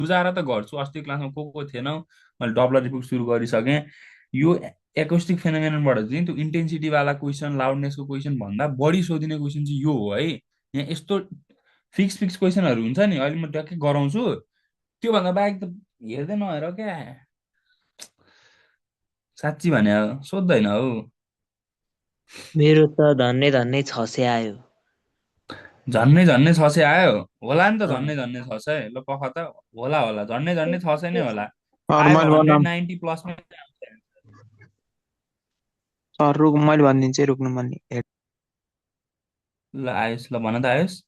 बुझाएर त गर्छु। अस्ति क्लासमा को थिएनौ, मैले डपलर इफेक्ट सुरु गरिसकेँ। यो एकोस्टिक फेनोमेननबाट चाहिँ त्यो इन्टेन्सिटीवाला क्वेसन, लाउडनेसको क्वेसन भन्दा बढी सोधिने क्वेसन चाहिँ यो हो है। यहाँ यस्तो फिक्स फिक्स क्वेसनहरू हुन्छ नि, अहिले म ट्याक्कै गराउँछु। त्योभन्दा बाहेक त हेर्दै नहेर क्या, साँच्ची भने सोध्दैन हौ। मेरो त धन्नै धन्नै 600 आयो। झन्नै झन्नै 600 आयो होला नि त, अँ। झन्नै झन्नै 600 ल पख त। होला होला, झन्नै झन्नै 600 नै होला। सर फाइभ मैले हन्ड्रेड बनाऊँ। नाइन्टी प्लसमा सर मैले भनिदिन्छु है, रुक्नु भन्ने। ल आयुष, ल भन त आयुष।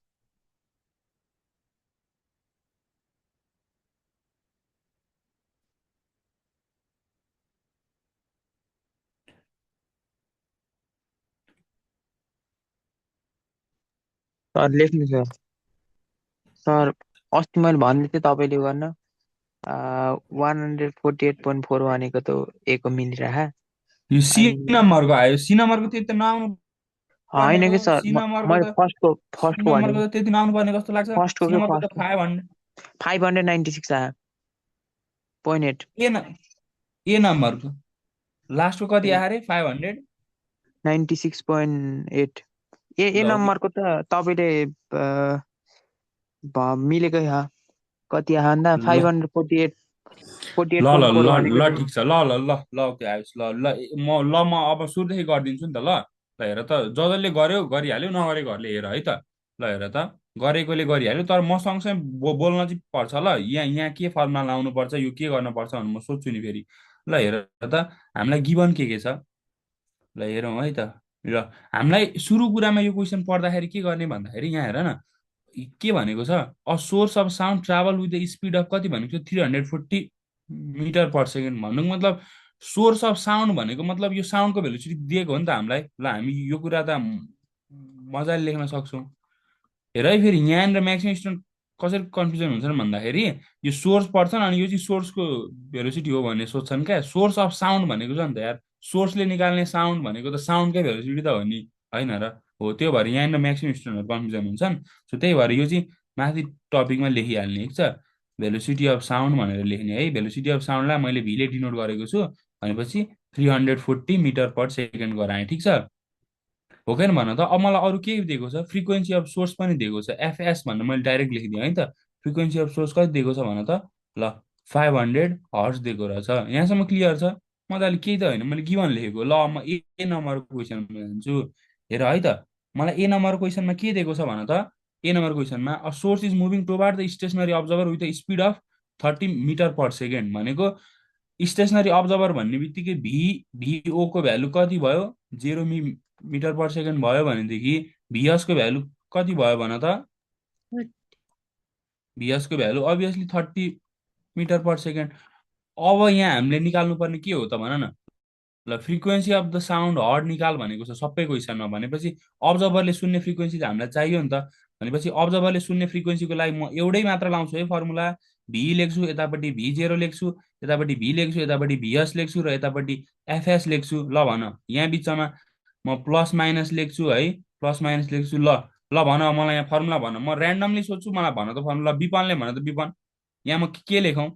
सर लेख्नु सर। सर अस्ति मैले भन्दै थिएँ तपाईँले गर्न 148.4 भनेको त एको मिलिरह। यो सी अनि नम्बरको आयो, सी नम्बरको त्यति नआउनु होइन पर्नेको, कि सर, सी नम्बरको मैले त, सी फर्स्टको नम्बरको भनेको। त त्यति नआउनु पर्ने कस्तो लाग्छ। फर्स्टको सी के नम्बरको त फर्स्ट 500। 596 आयो। 0.8। ए न, ए नम्बरको लास्टको कति आयो अरे, 500। 96.8। ए ल ओके। नम्बरको त तपाईँले मिलेको कति आयो भन्दा ल 548 ल ल 48.4 ल भनेको ल चाहिँ। ठिक छ, ल ल ल ल ओके आयुष, ल ल म अब सुरुदेखि गरिदिन्छु नि त। ल ल हेर त, जसले गर्यो गरिहाल्यो, नगरेकोहरूले हेर है त। ल हेर त, गरेकोले गरिहाल्यो, तर म सँगसँगै बोल्न चाहिँ पर्छ ल। यहाँ यहाँ के फर्मुला लाउनु पर्छ, यो के गर्नुपर्छ भनेर म सोध्छु नि फेरि। ल हेर त, हामीलाई गिभन के छ, ल हेरौँ है त। ल हामीलाई सुरु कुरामा यो क्वेसन पढ्दाखेरि के गर्ने भन्दाखेरि, यहाँ हेर न, के भनेको छ, a source of sound travel with the speed of कति भनेको छ, 340 मिटर पर सेकेन्ड भन्नुको मतलब, सोर्स अफ साउन्ड भनेको मतलब यो साउन्डको भेलोसिटी दिएको हो नि त हामीलाई। ल हामी यो कुरा त मजाले लेख्न सक्छौँ। हेर है फेरि यहाँनिर म्याक्सिमम् स्टुडेन्ट कसरी कन्फ्युजन हुन्छन् भन्दाखेरि, यो सोर्स पढ्छन् अनि यो चाहिँ सोर्सको भेलोसिटी हो भन्ने सोध्छन् क्या। सोर्स अफ साउन्ड भनेको छ नि त यार, सोर्सले निकाल्ने साउन्ड भनेको त साउन्डकै भेलोसिटी त हो नि, होइन र। हो, त्यो भएर यहाँनिर म्याक्सिमम् स्टुडेन्टहरू कन्फ्युजन हुन्छन्। सो त्यही भएर यो चाहिँ माथि टपिकमा लेखिहाल्ने, ठिक छ। भेलोसिटी अफ साउन्ड भनेर लेख्ने है। भेलोसिटी अफ साउन्डलाई मैले भीले डिनोट गरेको छु भनेपछि 340 मिटर पर सेकेन्ड गराएँ, ठिक छ। हो कि भन त। अब मलाई अरू के दिएको छ, फ्रिक्वेन्सी अफ सोर्स पनि दिएको छ, एफएस भनेर मैले डाइरेक्ट लेखिदिएँ है त। फ्रिक्वेन्सी अफ सोर्स कति दिएको छ भन त। ल 500 हर्ट्ज दिएको रहेछ, यहाँसम्म क्लियर छ। मजाले, केही त होइन, मैले गिभन लेखेको। ल म ए नम्बरको क्वेसनमा जान्छु। हेर है त, मलाई ए नम्बर क्वेसनमा के दिएको छ भन त। ए नम्बर क्वेसनमा a source is moving toward the stationary observer with the speed of 30 metre per second भनेको, स्टेसनरी अब्जर्भर भन्ने बित्तिकै भिओको भ्यालु कति भयो, 0 मिटर पर सेकेन्ड भयो भनेदेखि भिएसको भ्यालु कति भयो भन त। भिएसको value obviously 30 metre per second. अब यहाँ हामीले निकाल्नु पर्ने के हो त भन न। ल frequency of the sound heard निकाल भनेको छ सबैको हिसाबमा, भनेपछि अब्जर्भरले सुन्ने फ्रिक्वेन्सी त हामीलाई चाहियो नि त। भनेपछि अब्जर्भरले सुन्ने फ्रिक्वेन्सीको लागि म एउटै मात्र लाउँछु है फर्मुला। भी लेख्छु, यतापट्टि भी जेरो लेख्छु, यतापट्टि भी लेख्छु, यतापट्टि भिएस लेख्छु र यतापट्टि एफएस लेख्छु। ल भन, यहाँ बिचमा म प्लस माइनस लेख्छु है, प्लस माइनस लेख्छु। ल ल भन, मलाई यहाँ फर्मुला भन, म ऱ्यान्डमली सोध्छु, मलाई भन त फर्मुला। विपनले भन त विपन, यहाँ म के लेखौँ,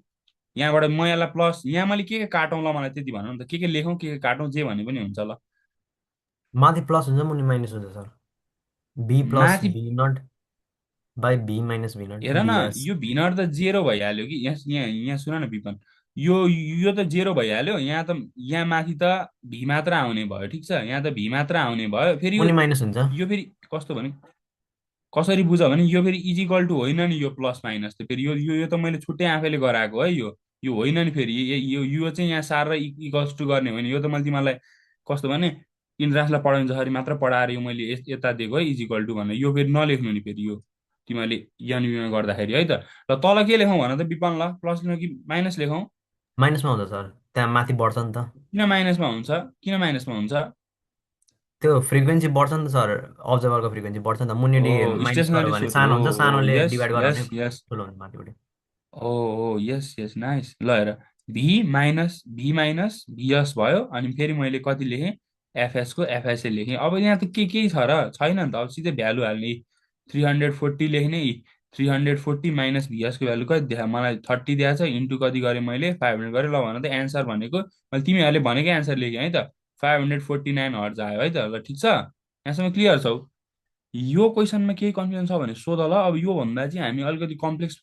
यहाँबाट म यसलाई प्लस, यहाँ मैले के काटौँ, ल मलाई त्यति भनौँ न त, के लेखौँ के काटौँ, जे भने पनि हुन्छ। ल माथि प्लस हुन्छ मुनि माइनस हुन्छ सर। बी प्लस माथि B naught by B minus B naught हेर न, बिएस। यो भिनर त जेरो भइहाल्यो कि, यहाँ यहाँ यहाँ सुन न विपन, यो त जेरो भइहाल्यो। यहाँ त यहाँ माथि त भी मात्र आउने भयो, ठिक छ। यहाँ त भी मात्र आउने भयो फेरि। यो मुनि माइनस हुन्छ। यो फेरि कस्तो भने, कसरी बुझ भने, यो फेरि इजिकल टु होइन नि, यो प्लस माइनस त फेरि यो त मैले छुट्टै आफैले गराएको है। यो होइन नि फेरि, यो चाहिँ यहाँ सार र इक्वल्स टु गर्ने होइन। यो त मैले तिमीलाई कस्तो भने, इन्ट्रान्सलाई पढाउनु जसरी मात्र पढाएर यो मैले यता दिएको है, इजिकल टु भनेर। यो फेरि नलेख्नु नि फेरि, यो तिमीले यानयुमा गर्दाखेरि है त। ल तल के लेखौँ भन त विपन, ल प्लस लेखौँ कि माइनस लेखौँ। माइनसमा हुन्छ सर, त्यहाँ माथि बढ्छ नि त। किन माइनसमा हुन्छ, किन माइनसमा हुन्छ। त्यो फ्रिक्वेन्सी बढ्छ नि त सर, अब्जर्भरको फ्रिक्वेन्सी बढ्छ नि त। मुनिले ओ माइनस गऱ्यो स्टेसनरी भने सोर्स हो, सानो हुन्छ, हो सानोले यस डिभाइड गऱ्यो यस भने यस। ठुलो हुन्छ माथिपट्टि। ओ ओ यस यस नाइस। ल हेर, भी माइनस भिएस भयो, अनि फेरि मैले कति लेखेँ, एफएसको एफएसए लेखेँ। अब यहाँ त के केही छ र छैन नि त, अब सिधै भ्यालु हाल्ने, 340 लेख्ने, 340 माइनस भिएसको भ्यालु कति देखा मलाई 30 दिएको छ इन्टु कति गरेँ मैले 500 गरेँ ल भन त एन्सर भनेको मैले तिमीहरूले भनेकै एन्सर लेखेँ है त 549 हर्ज आयो है त ल ठिक छ यहाँसम्म क्लियर छौ यो क्वेसनमा केही कन्फ्युजन छ भने सोध ल अब यो भन्दा चाहिँ हामी अलिकति कम्प्लेक्स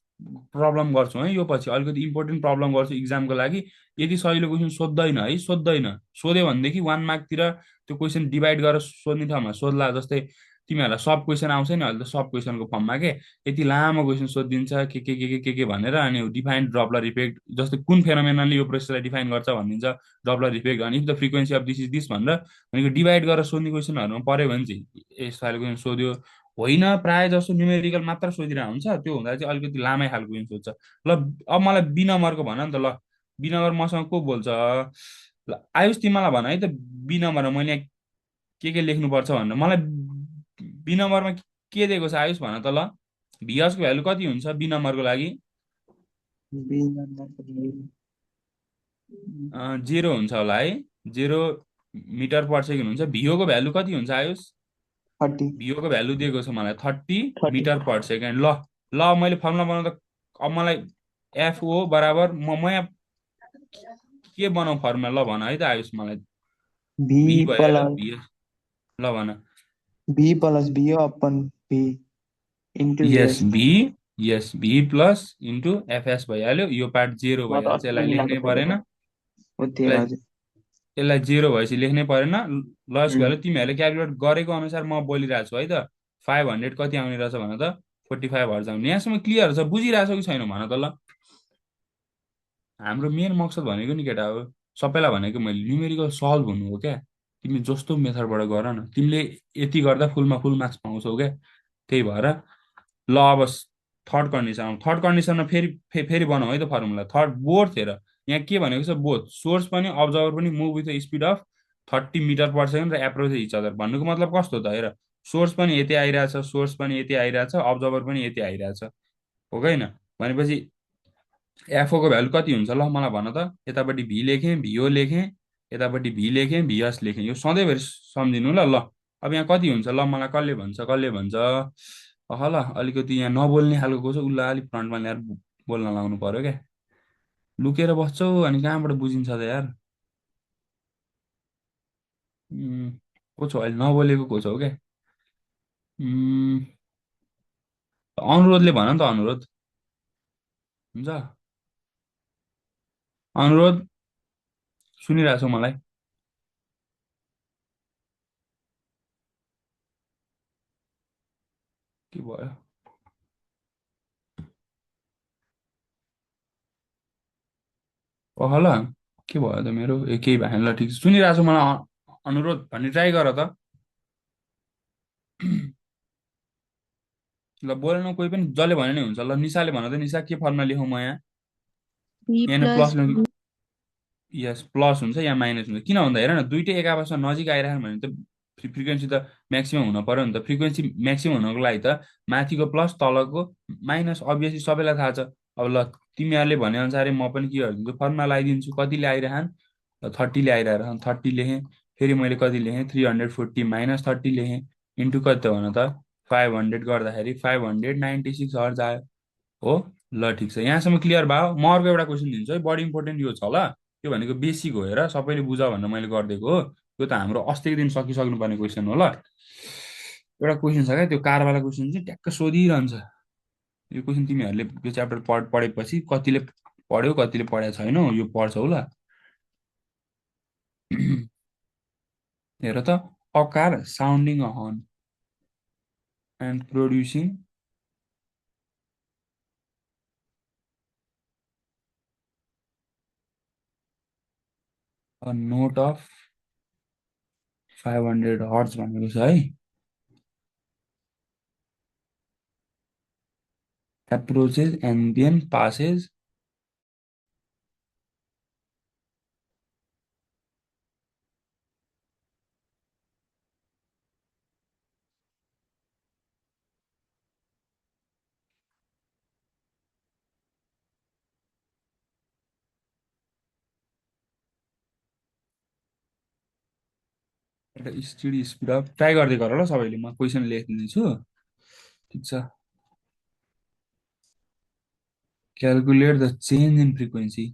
प्रब्लम गर्छौँ है यो पछि अलिकति इम्पोर्टेन्ट प्रब्लम गर्छौँ इक्जामको लागि यदि सजिलो क्वेसन सोध्दैन है सोध्दैन सोध्यो भनेदेखि 1 मार्कतिर त्यो क्वेसन डिभाइड गरेर सोध्ने ठाउँमा सोध्ला जस्तै तिमीहरूलाई सब क्वेसन आउँछ नि अहिले त सब क्वेसनको फर्ममा के यति लामो क्वेसन सोधिदिन्छ के भनेर अनि डिफाइन्ड ड्रपलर इफेक्ट जस्तै कुन फेनोमेननले यो प्रोसेसलाई डिफाइन गर्छ भनिदिन्छ ड्रपलर इफेक्ट अनि if the frequency of this is this भनेर भनेको डिभाइड गरेर सोध्ने क्वेसनहरूमा पऱ्यो भने चाहिँ यस्तो खालको क्वेसन सोध्यो होइन प्रायः जसो न्युमेरिकल मात्र सोधिरहेको हुन्छ त्यो हुँदा चाहिँ अलिकति लामै खालको क्वेसन सोध्छ ल अब मलाई बी नम्बरको भन नि त ल बी नम्बर मसँग को बोल्छ ल आयुष तिमीलाई भन है त बी नम्बरमा मैले यहाँ के लेख्नुपर्छ भनेर मलाई बी नम्बरमा के दिएको छ आयुष भन त ल भिएसको भ्यालु कति हुन्छ बी नम्बरको लागि बी नम्बरको लागि 0 हुन्छ होला है 0 मिटर पर सेकेन्ड हुन्छ भिओको भ्यालु कति हुन्छ आयुष 30 भिओको भ्यालु दिएको छ मलाई 30 30 मिटर पर सेकेन्ड ल ल मैले फर्मुला बनाउँदा अब मलाई एफओ बराबर म यहाँ के बनाऊ फर्मुला ल भन है त आयुष मलाई भी भी भइहाल्यो प्लस भी ल भन भी प्लस भी अपन भी इन्टु यस एस भी यस भी प्लस इन्टु एफएस भइहाल्यो यो पार्ट 0 म त भइहाल्छ अस्ति यसलाई लेख्नै मिलाएको परेन थिएँ हो त्यो यसलाई हजुर यसलाई 0 भएपछि लेख्नै परेन लसको उम्, भ्यालु तिमीहरूले क्यालकुलेट गरेको अनुसार म बोलिरहेको छु है त 500 कति आउने रहेछ भन त 45 हर्ज आउने यहाँसम्म क्लियर छ बुझिरहेछौ कि छैन भन त ल हाम्रो मेन मकसद भनेको नि केटा हो सबैलाई भनेको मैले न्युमेरिकल सल्भ हुनु हो क्या तिमी जस्तो मेथडबाट गर न तिमीले यति गर्दा फुलमा फुल मार्क्स पाउँछौ क्या त्यही भएर ल अब थर्ड कन्डिसनमा फेरि फेरि बनाऊ है त फर्मुला थर्ड बोथ हेर यहाँ के भनेको छ बोथ सोर्स पनि अब्जर्भर पनि move with the speed of 30 metre per second र एप्रोच इच अदर भन्नुको मतलब कस्तो त हेर सोर्स पनि यति आइरहेछ सोर्स पनि यति आइरहेछ अब्जर्भर पनि यति आइरहेछ हो कि होइन भनेपछि एफओको भ्यालु कति हुन्छ ल मलाई भन त यतापट्टि भी लेखेँ भिओ लेखेँ यतापट्टि भी लेखेँ भिएस लेखेँ यो सधैँभरि सम्झिनु ल ल अब यहाँ कति हुन्छ ल मलाई कसले भन्छ ल अलिकति यहाँ नबोल्ने खालको को छ उसलाई अलिक फ्रन्टमा ल्याएर बोल्न लाउनु पर्यो क्या लुकेर बस्छौ अनि कहाँबाट बुझिन्छ त यार को छौ अहिले नबोलेको को छौ क्या उम्, अनुरोधले भन नि त अनुरोध हुन्छ अनुरोध सुनिरहेको छौ मलाई के भयो ल के भयो त मेरो ए केही भएन ल ठिक छ सुनिरहेको छु मलाई अनुरोध भन्ने ट्राई गर त ल बोलेन कोही पनि जसले भने नि हुन्छ ल निशाले भन त निशा के फर्मुला लेखौँ म यहाँ बी यहाँ प्लस प्लस लेख्नु यस प्लस हुन्छ या माइनस हुन्छ किन भन्दा हेर न दुइटै एक आपसमा नजिक आइरहन् भने त फ्रिक्वेन्सी त म्याक्सिमम् हुन पर्यो नि त फ्रिक्वेन्सी म्याक्सिमम् हुनको लागि त माथिको प्लस तलको माइनस अभियसली सबैलाई थाहा छ अब ल तिमीहरूले भने अनुसारै म पनि के गरिदिन्छु फर्मुला लगाइदिन्छु कतिले आइरहन् 30ले आइरहन् 30 लेखेँ फेरि मैले कति लेखेँ 340 माइनस 30 लेखेँ इन्टु कति त भन त 500 गर्दाखेरि 596 हर्ज आयो हो ल ठिक छ यहाँसम्म क्लियर भयो म अर्को एउटा क्वेसन दिन्छु है बडी इम्पोर्टेन्ट यो छ ल यो भनेको बेसिक हो हेर सबैले बुझ भनेर मैले गरिदिएको हो यो त हाम्रो अस्तिको दिन सकिसक्नुपर्ने क्वेसन हो ल एउटा क्वेसन छ क्या त्यो कारवाला क्वेसन चाहिँ ट्याक्क सोधिरहन्छ यो क्वेसन तिमीहरूले यो च्याप्टर पढेपछि कतिले पढ्यो कतिले पढेको छैन यो पढ्छौ ल हेर त a car sounding a horn and producing a note of 500 hertz भनेको छ है approaches and then passes at a steady speed of try गर्दै गर ल सबैले म क्वेसन लेखिदिँदैछु ठिक छ calculate the change in frequency.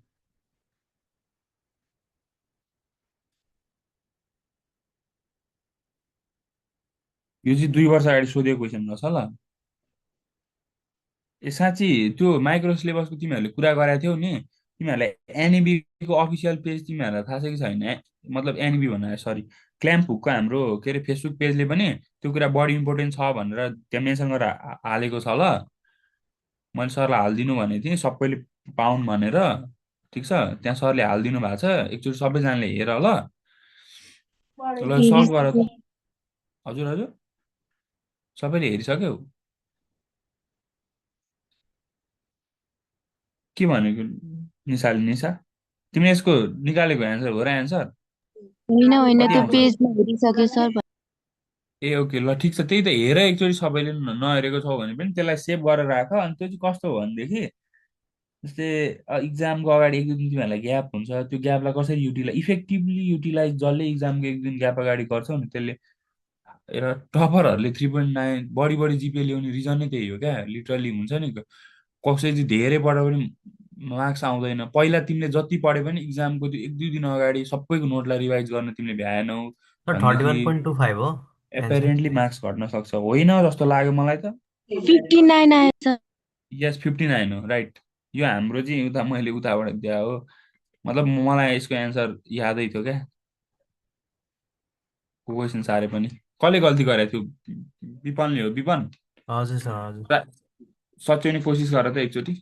यो चाहिँ 2 वर्ष अगाडि सोधेको क्वेसन रहेछ ल। ए साँच्ची त्यो माइक्रो सिलेबसको तिमीहरूले कुरा गरेको थियौ नि, तिमीहरूलाई एनइबीको अफिसियल पेज तिमीहरूलाई थाहा छ कि छैन? मतलब एनइबी भनेर सरी, क्ल्याम्प हुकको हाम्रो के अरे फेसबुक पेजले पनि त्यो कुरा बढी इम्पोर्टेन्ट छ भनेर त्यहाँ मेन्सन गरेर हालेको छ ल। मैले सरलाई हालिदिनु भनेको थिएँ सबैले पाउन् भनेर, ठिक छ, त्यहाँ सरले हालिदिनु भएको छ, एकचोटि सबैजनाले हेर ल। ल सल्भ गर हेरिसकेँ। त। हजुर हजुर, सबैले हेरिसक्यौ? के भनेको निशाले? निशा, तिमीले यसको निकालेको एन्सर हो र एन्सर होइन होइन, कति त्यो आउँछ? पेजमा हेरिसकेँ सर। ए ओके ल ठिक छ, त्यही त हेर एकचोटि सबैले नहेरेको छौ भने पनि त्यसलाई सेभ गरेर राख। अनि त्यो चाहिँ कस्तो हो भनेदेखि जस्तै इक्जामको अगाडि एक दुई दिन तिमीहरूलाई ग्याप हुन्छ, त्यो ग्यापलाई कसरी इफेक्टिभली युटिलाइज जसले इक्जामको एक दिन ग्याप अगाडि गर्छौ नि त्यसले। र टपरहरूले 3.9 बढी बढी जिपिए ल्याउने रिजन नै त्यही हो क्या, लिटरली हुन्छ नि। कसै चाहिँ धेरै पढ्यो पनि मार्क्स आउँदैन। पहिला तिमीले जति पढे पनि इक्जामको त्यो एक दुई दिन अगाडि सबैको नोटलाई रिभाइज गर्न तिमीले भ्याएनौ सर भनेदेखि 31.25 हो एन्सर। एपेरेन्टली मार्क्स घट्न सक्छ, होइन जस्तो लाग्यो मलाई त। 59 आएछ। यस 59 हो, राइट। यो हाम्रो चाहिँ उता मैले उताबाट दिए हो। मतलब मलाई यसको एन्सर यादै थियो क्या, क्वेसन सारे पनि। कसले गल्ती गरेको थियो? विपनले हो। विपन, हजुर सर हजुर। सच्याउने कोसिस गर त एकचोटि,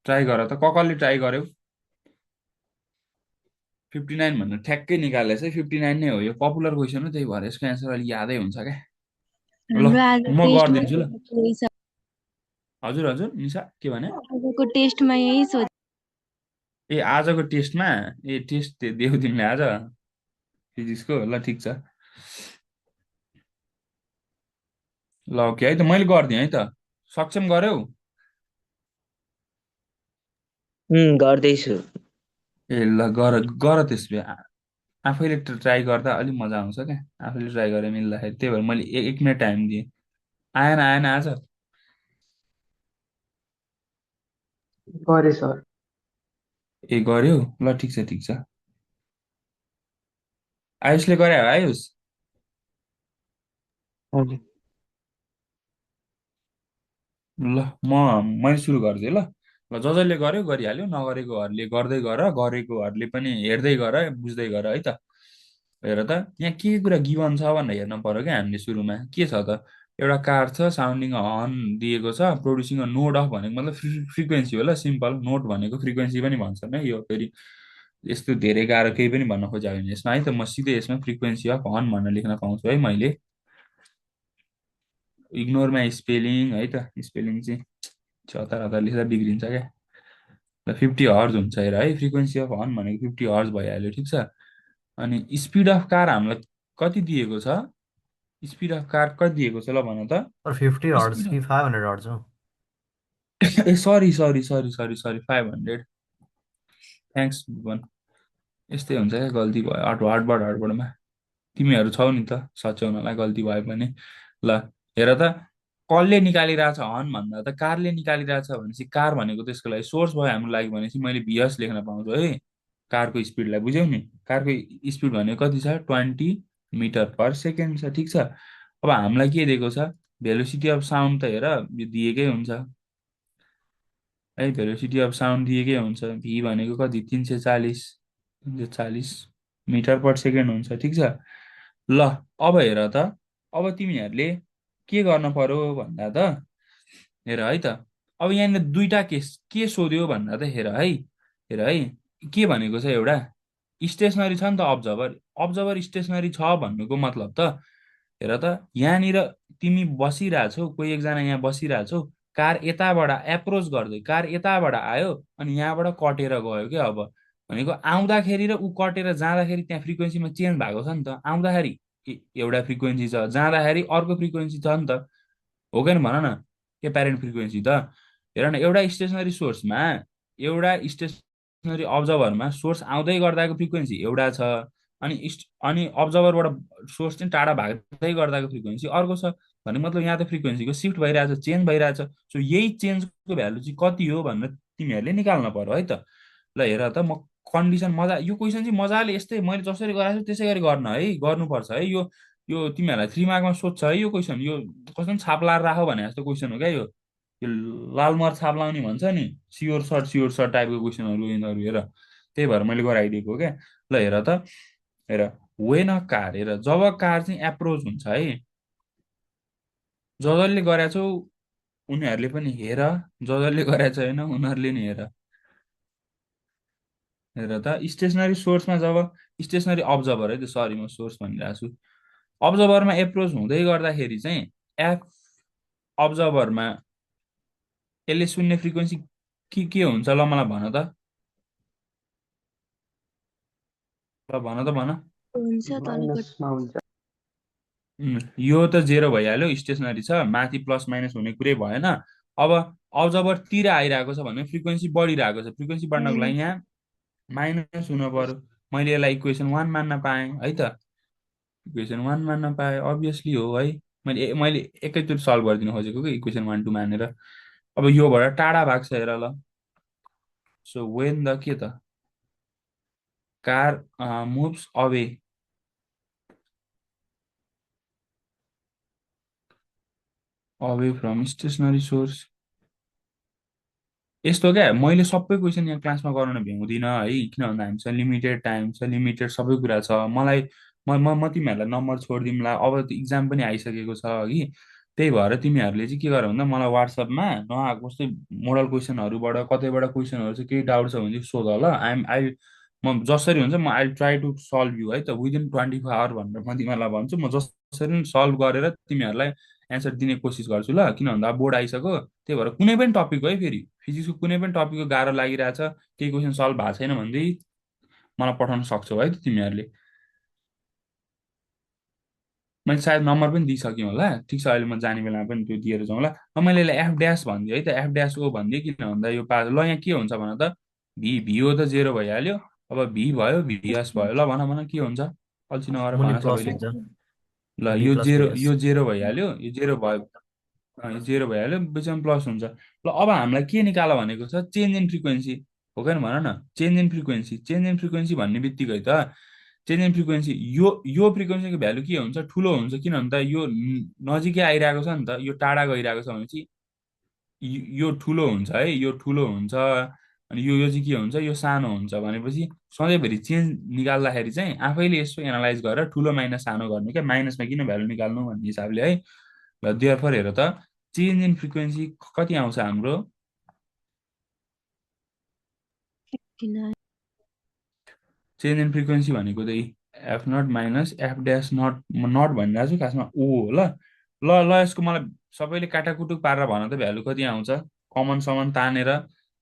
ट्राई गर त। कसले ट्राई गर्यो? 59 भन्नु ठ्याक्कै निकालेछ है, 59 नै हो। यो पपुलर क्वेसन हो, त्यही भएर यसको एन्सर अलिक यादै हुन्छ क्या। ल हाम्रो आज म टेस्टमा गरिदिन्छु ल। यही छ। हजुर हजुर निशा के भने? आजको टेस्टमा यही सोध। ए आजको टेस्टमा? ए टेस्ट दियौ तिमीले आज फिजिक्सको? ल ठिक छ। ल ओके है त, मैले गरिदिएँ है त। सक्षम गर्यौ? गर्दैछु। ए ल गर गर त्यस भए। आफैले ट्राई गर्दा अलिक मजा आउँछ क्या, आफैले ट्राई गरेर मिल्दाखेरि। त्यही भएर मैले एक मिनट टाइम दिएँ। आएन आएन आज? गरेँ सर। ए गर्यो? ल ठिक छ ठिक छ। आयुषले गरे हो? आयुष हजुर। ल मैले सुरु गर्छु ल। ल जसले गर्यो गरिहाल्यो, नगरेकोहरूले गर्दै गर, गरेकोहरूले पनि हेर्दै गर, बुझ्दै गर है त। हेर त, यहाँ के कुरा गिभन छ भनेर हेर्न पर्यो क्या हामीले। सुरुमा के छ त? एउटा कार छ, साउन्डिङ हर्न दिएको छ, प्रोड्युसिङ अ नोड अफ भनेको मतलब फ्रिक्वेन्सी हो ल, सिम्पल। नोट भनेको फ्रिक्वेन्सी पनि भन्छन् है, यो फेरि यस्तो धेरै गाह्रो केही पनि भन्न खोज्यो भने यसमा है त म सिधै यसमा फ्रिक्वेन्सी अफ हर्न भनेर लेख्न पाउँछु है मैले। इग्नोरमा स्पेलिङ है त, स्पेलिङ चाहिँ हतार हतार लेख्दा बिग्रिन्छ क्या। ल 50 हर्ज हुन्छ हेर है, फ्रिक्वेन्सी अफ हर्न भनेको 50 हर्ज भइहाल्यो, ठिक छ। अनि स्पिड अफ कार हामीलाई कति दिएको छ? स्पिड अफ कार कति दिएको छ ल भन त। सर 50 हर्ट्ज स्पिड कि 500 हर्ट्ज हो? ए sorry sorry sorry sorry sorry, 500। Thanks Bhuwan. यस्तै हुन्छ क्या, गल्ती भयो हडबड हडबडमा। तिमीहरू छौ नि त सच्याउनलाई गल्ती भयो भने। ल हेर त, कसले निकालिरहेछ हर्न भन्दा त कारले निकालिरहेछ भनेपछि कार भनेको त्यसको लागि सोर्स भयो हाम्रो लागि भनेपछि मैले भिएस लेख्न पाउँछु है। कारको स्पिडलाई बुझ्यौ नि? कारको स्पिड भनेको कति छ? 20 मिटर पर सेकेन्ड छ, ठिक छ। अब हामीलाई के दिएको छ? भेलोसिटी अफ साउन्ड त हेर यो दिएकै हुन्छ है, भेलोसिटी अफ साउन्ड दिएकै हुन्छ। भी भनेको कति? 340 मिटर पर सेकेन्ड हुन्छ, ठिक छ। ल अब हेर त, अब तिमीहरूले के गर्न पर्यो भन्दा त हेर है त। अब यहाँनिर दुईटा केस के सोध्यो भन्दा त हेर है, हेर है, के भनेको छ? एउटा स्टेसनरी छ नि त अब्जर्भर, अब्जर्भर स्टेसनरी छ भन्नुको मतलब त हेर त, यहाँनिर तिमी बसिरहेछौ, कोही एकजना यहाँ बसिरहेछौ, कार यताबाट एप्रोच गर्दै कार यताबाट आयो अनि यहाँबाट कटेर गयो क्या। अब भनेको आउँदाखेरि र ऊ कटेर जाँदाखेरि त्यहाँ फ्रिक्वेन्सीमा चेन्ज भएको छ नि त। आउँदाखेरि एउटा फ्रिक्वेन्सी छ, जाँदाखेरि अर्को फ्रिक्वेन्सी छ नि त, हो कि भन न? के प्यारेन्ट फ्रिक्वेन्सी त। हेर न, एउटा स्टेसनरी सोर्समा, एउटा स्टेसनरी अब्जर्भरमा सोर्स आउँदै गर्दाको फ्रिक्वेन्सी एउटा छ, अनि अब्जर्भरबाट सोर्स चाहिँ टाढा भाग्दै गर्दाको फ्रिक्वेन्सी अर्को छ। भने मतलब यहाँ त फ्रिक्वेन्सीको सिफ्ट भइरहेछ, चेन्ज भइरहेछ। सो यही चेन्जको भ्यालु चाहिँ कति हो भनेर तिमीहरूले निकाल्न पर्यो है त। ल हेर त म कन्डिसन मजा यो क्वेसन चाहिँ मजाले यस्तै मैले जसरी गराएको छु त्यसै गरी गर्न है, गर्नुपर्छ है। यो तिमीहरूलाई 3 मार्कमा सोध्छ है यो क्वेसन। यो कस्तो छाप लाएर राख भने जस्तो क्वेसन हो क्या यो लालमर छाप लाउने भन्छ नि, स्योर सर्ट टाइपको क्वेसनहरू यिनीहरू हेर। त्यही भएर मैले गराइदिएको हो क्या। ल हेर त, हेर वेन अ कार, हेर जब कार चाहिँ एप्रोच हुन्छ है, जसले गरेका छौ उनीहरूले पनि हेर, जसले गरेका छैन उनीहरूले नि हेर। हेर त स्टेसनरी सोर्समा जब स्टेसनरी अब्जर्भर है, त्यो सरी म सोर्स भनिरहेको छु, अब्जर्भरमा एप्रोच हुँदै गर्दाखेरि चाहिँ एफ अब्जर्भरमा यसले सुन्ने फ्रिक्वेन्सी के हुन्छ ल मलाई भन त, ल भन त भन। हुन्छ तलपट्टि माइनसमा हुन्छ। यो त जेरो भइहाल्यो, स्टेसनरी छ, माथि प्लस माइनस हुने कुरै भएन। अब अब्जर्भरतिर आइरहेको छ भने फ्रिक्वेन्सी बढिरहेको छ, फ्रिक्वेन्सी बढ्नको लागि यहाँ माइनस हुनु पर्यो। मैले यसलाई इक्वेसन 1 मान्न पाएँ है त, इक्वेसन 1 मान्न पाएँ, अभियसली हो है। मैले एकैचोटि सल्भ गरिदिनु खोजेको कि इक्वेसन 1 2 मानेर। अब योबाट टाढा भएको छ हेर ल। सो वेन द के त car moves away, away from stationery source. यस्तो क्या, मैले सबै क्वेसन यहाँ क्लासमा गराउन भ्याउँदिनँ है, किन भन्दा हामीसँग लिमिटेड टाइम छ, लिमिटेड सबै कुरा छ। मलाई म तिमीहरूलाई नम्बर छोडिदिउँला, अब त इक्जाम पनि आइसकेको छ कि। त्यही भएर तिमीहरूले चाहिँ के गर भन्दा मलाई वाट्सएपमा नआएको जस्तै मोडल क्वेसनहरूबाट कतैबाट क्वेसनहरू चाहिँ केही डाउट छ भने चाहिँ सोध ल। म जसरी हुन्छ म I try to solve you है त, विदिन 24 आवर भनेर म तिमीहरूलाई भन्छु। म जसरी पनि सल्भ गरेर तिमीहरूलाई एन्सर दिने कोसिस गर्छु ल। किन भन्दा अब बोर्ड आइसक्यो, त्यही भएर कुनै पनि टपिकको है, फेरि फिजिक्सको कुनै पनि टपिकको गाह्रो लागिरहेछ, केही क्वेसन सल्भ भएको छैन भनेदेखि मलाई पठाउन सक्छौ है त तिमीहरूले। मैले सायद नम्बर पनि दिइसकेँ होला, ठिक छ, अहिले म जाने बेलामा पनि त्यो दिएर जाउँ ल। अब मैले यसलाई एफ ड्यास भनिदिएँ है त, एफ ड्यास ओ भनिदिएँ किन भन्दा यो पास ल। यहाँ के हुन्छ भन त, भिओ त जेरो भइहाल्यो, अब भी भयो भिएस भयो, ल भन भन के हुन्छ, अल्छी नगर मुनि भन प्लस सबैले। हुन्छ, ल भी यो प्लस जेरो, भिएस। यो जेरो भइहाल्यो, यो जेरो भयो, यो जेरो भइहाल्यो, बिचमा प्लस हुन्छ। ल अब हामीलाई के निकाल भनेको छ, चेन्ज इन फ्रिक्वेन्सी हो क्या, भन न change in frequency. Change in frequency भन्ने बित्तिकै त चेन्ज इन फ्रिक्वेन्सी यो फ्रिक्वेन्सीको भ्यालु के हुन्छ, ठुलो हुन्छ। किन भन्दा यो नजिकै आइरहेको छ नि त, यो टाढा गइरहेको छ भने चाहिँ यो ठुलो हुन्छ है, यो ठुलो हुन्छ। अनि यो चाहिँ के हुन्छ, यो सानो हुन्छ। भनेपछि सधैँभरि चेन्ज निकाल्दाखेरि चाहिँ आफैले यसो एनालाइज गरेर ठुलो माइनस सानो गर्नु क्या, माइनसमा किन भ्यालु निकाल्नु भन्ने हिसाबले है। देयरफोर हेर त चेन्ज इन फ्रिक्वेन्सी कति आउँछ हाम्रो, चेन्ज इन फ्रिक्वेन्सी भनेको चाहिँ F naught minus F dash naught, म नट भनिरहेको छु, खासमा ओ हो ल। ल यसको मलाई सबैले काटाकुटुक पारेर भन त भ्यालु कति आउँछ, कमन समन तानेर।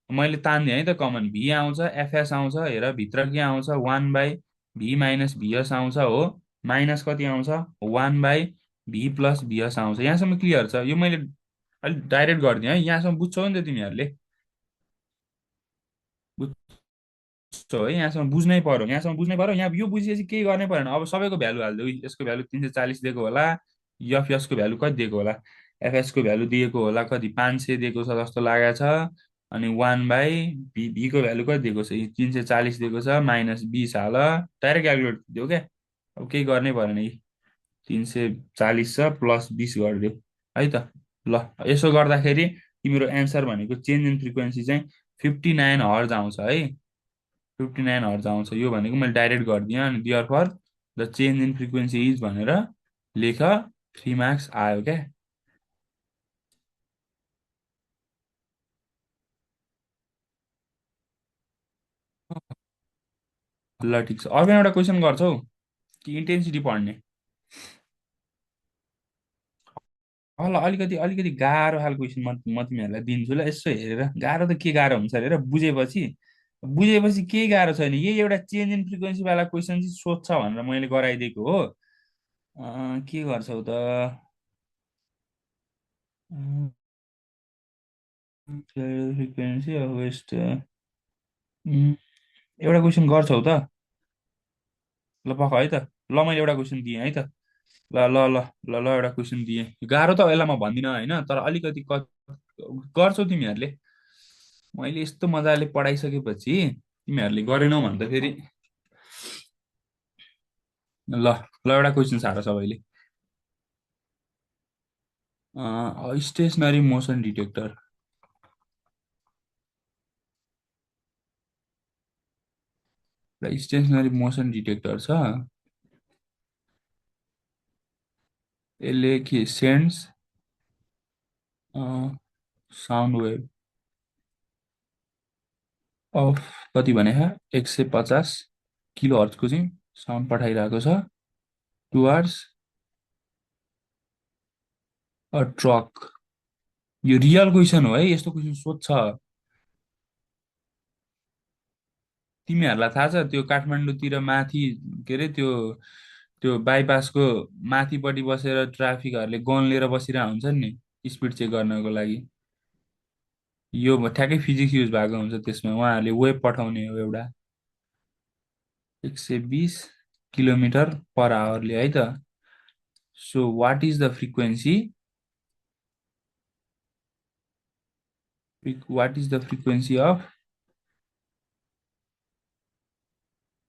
मैले तानिदिएँ है त, कमन भी आउँछ, एफएस आउँछ, हेर भित्र के आउँछ 1/भी माइनस भिएस आउँछ हो, माइनस कति आउँछ 1/भी प्लस भिएस आउँछ। यहाँसम्म क्लियर छ। यो मैले अलिक डाइरेक्ट गरिदिएँ है, यहाँसम्म बुझ्छौ नि त तिमीहरूले, बुझ्छौ है, यहाँसम्म बुझ्नै पर्यो, यहाँसम्म बुझ्नै पर्यो। यहाँ यो बुझेपछि केही गर्नै परेन। अब सबैको भ्यालु हालिदियो, यसको भ्यालु 340 दिएको होला, एफएसको भ्यालु कति दिएको होला, एफएसको भ्यालु दिएको होला कति 500 दिएको छ जस्तो लागेको छ। अनि 1/भीको भ्यालु कति दिएको छ, 340 दिएको छ, -20 हाल, डाइरेक्ट क्यालकुलेट दियो क्या। अब केही गर्नै परेन, 340 छ प्लस 20 गरिदियो है त। ल यसो गर्दाखेरि तिम्रो एन्सर भनेको चेन्ज इन फ्रिक्वेन्सी चाहिँ 59 हर्ज आउँछ है, 59 हर्ज आउँछ। यो भनेको मैले डाइरेक्ट गरिदिएँ। अनि therefore the change in frequency is भनेर लेख, 3 मार्क्स आयो क्या। ल ठिक छ, अर्को एउटा क्वेसन गर्छौ कि इन्टेन्सिटी पढ्ने। ल अलिकति अलिकति गाह्रो खालको क्वेसन म तिमीहरूलाई दिन्छु ल। यसो हेरेर, गाह्रो त के गाह्रो हुन्छ हेरेर, बुझेपछि बुझेपछि केही गाह्रो छैन। यही एउटा चेन्ज इन फ्रिक्वेन्सीवाला क्वेसन चाहिँ सोध्छ भनेर मैले गराइदिएको हो। के गर्छौ त, फ्रिक्वेन्सी वेस्ट, एउटा क्वेसन गर्छौ त, ल पख है त। ल मैले एउटा क्वेसन दिएँ है त, ल ल ल ल ल एउटा क्वेसन दिएँ। गाह्रो त यसलाई म भन्दिनँ होइन, तर अलिकति गर्छौ तिमीहरूले। मैले यस्तो मजाले पढाइसकेपछि तिमीहरूले गरेनौ भने त फेरि ल ल एउटा क्वेसन सार सबैले stationery motion detector stationery motion detector छ यसले के सेन्स साउन्ड वेभ अफ कति भने 150 किलो हर्जको चाहिँ साउन्ड पठाइरहेको छ टुवार्ड्स अ ट्रक यो रियल क्वेसन हो है यस्तो क्वेसन सोध्छ तिमीहरूलाई थाहा छ त्यो काठमाडौँतिर माथि के अरे त्यो त्यो बाइपासको माथिपट्टि बसेर ट्राफिकहरूले गन लिएर बसिरहेको हुन्छन् नि स्पिड चेक गर्नको लागि यो ठ्याक्कै फिजिक्स युज भएको हुन्छ त्यसमा उहाँहरूले वेभ पठाउने हो एउटा 120 किलोमिटर पर आवरले है त so what is the frequency of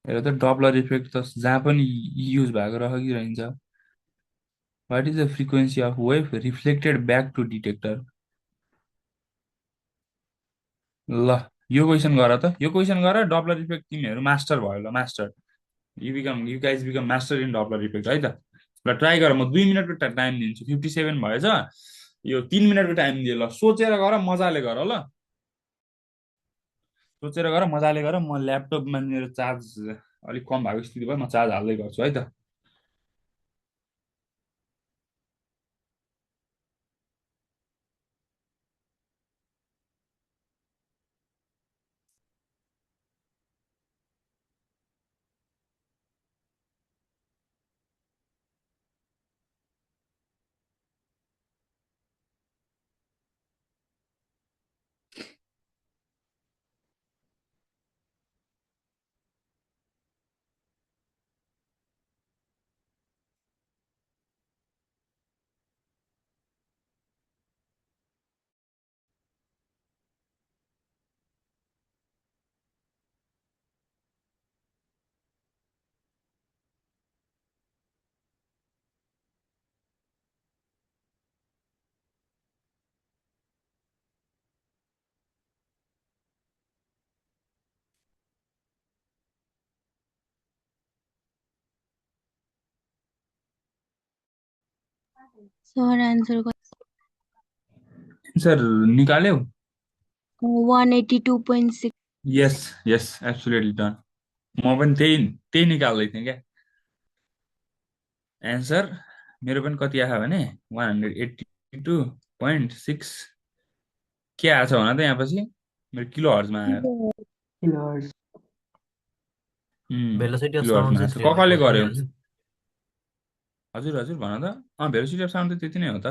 हेर त डपलर इफेक्ट त जहाँ पनि युज भएको रहन्छ what is the frequency of wave reflected back to detector ल यो क्वेसन गर त यो क्वेसन गर डपलर इफेक्ट तिमीहरू मास्टर भयो ल master you guys become master in Doppler effect है त ल ट्राई गर म 2 मिनटको टाइम दिन्छु 57 भएछ यो 3 मिनटको टाइम दिए ल सोचेर गर मजाले गर ल सोचेर गर मजाले गर म ल्यापटपमा मेरो चार्ज अलिक कम भएको स्थिति भयो म चार्ज हाल्दै गर्छु है त सर आन्सर एन्सर निकाल्यौ 182.6 यस यस एब्सोल्युटली डन म पनि त्यही निकाल्दै थिएँ क्या एन्सर मेरो पनि कति आयो भने 182.6 के आएको छ भन त यहाँ पछि मेरो किलो हर्जमा आयो kilohertz velocity of kilo sound हर्जमा चाहिँ आएको छ कसले 340 गर्यो दाजु। हजुर हजुर भन त भेलोसिटी अफ साउन्ड त त्यति नै हो त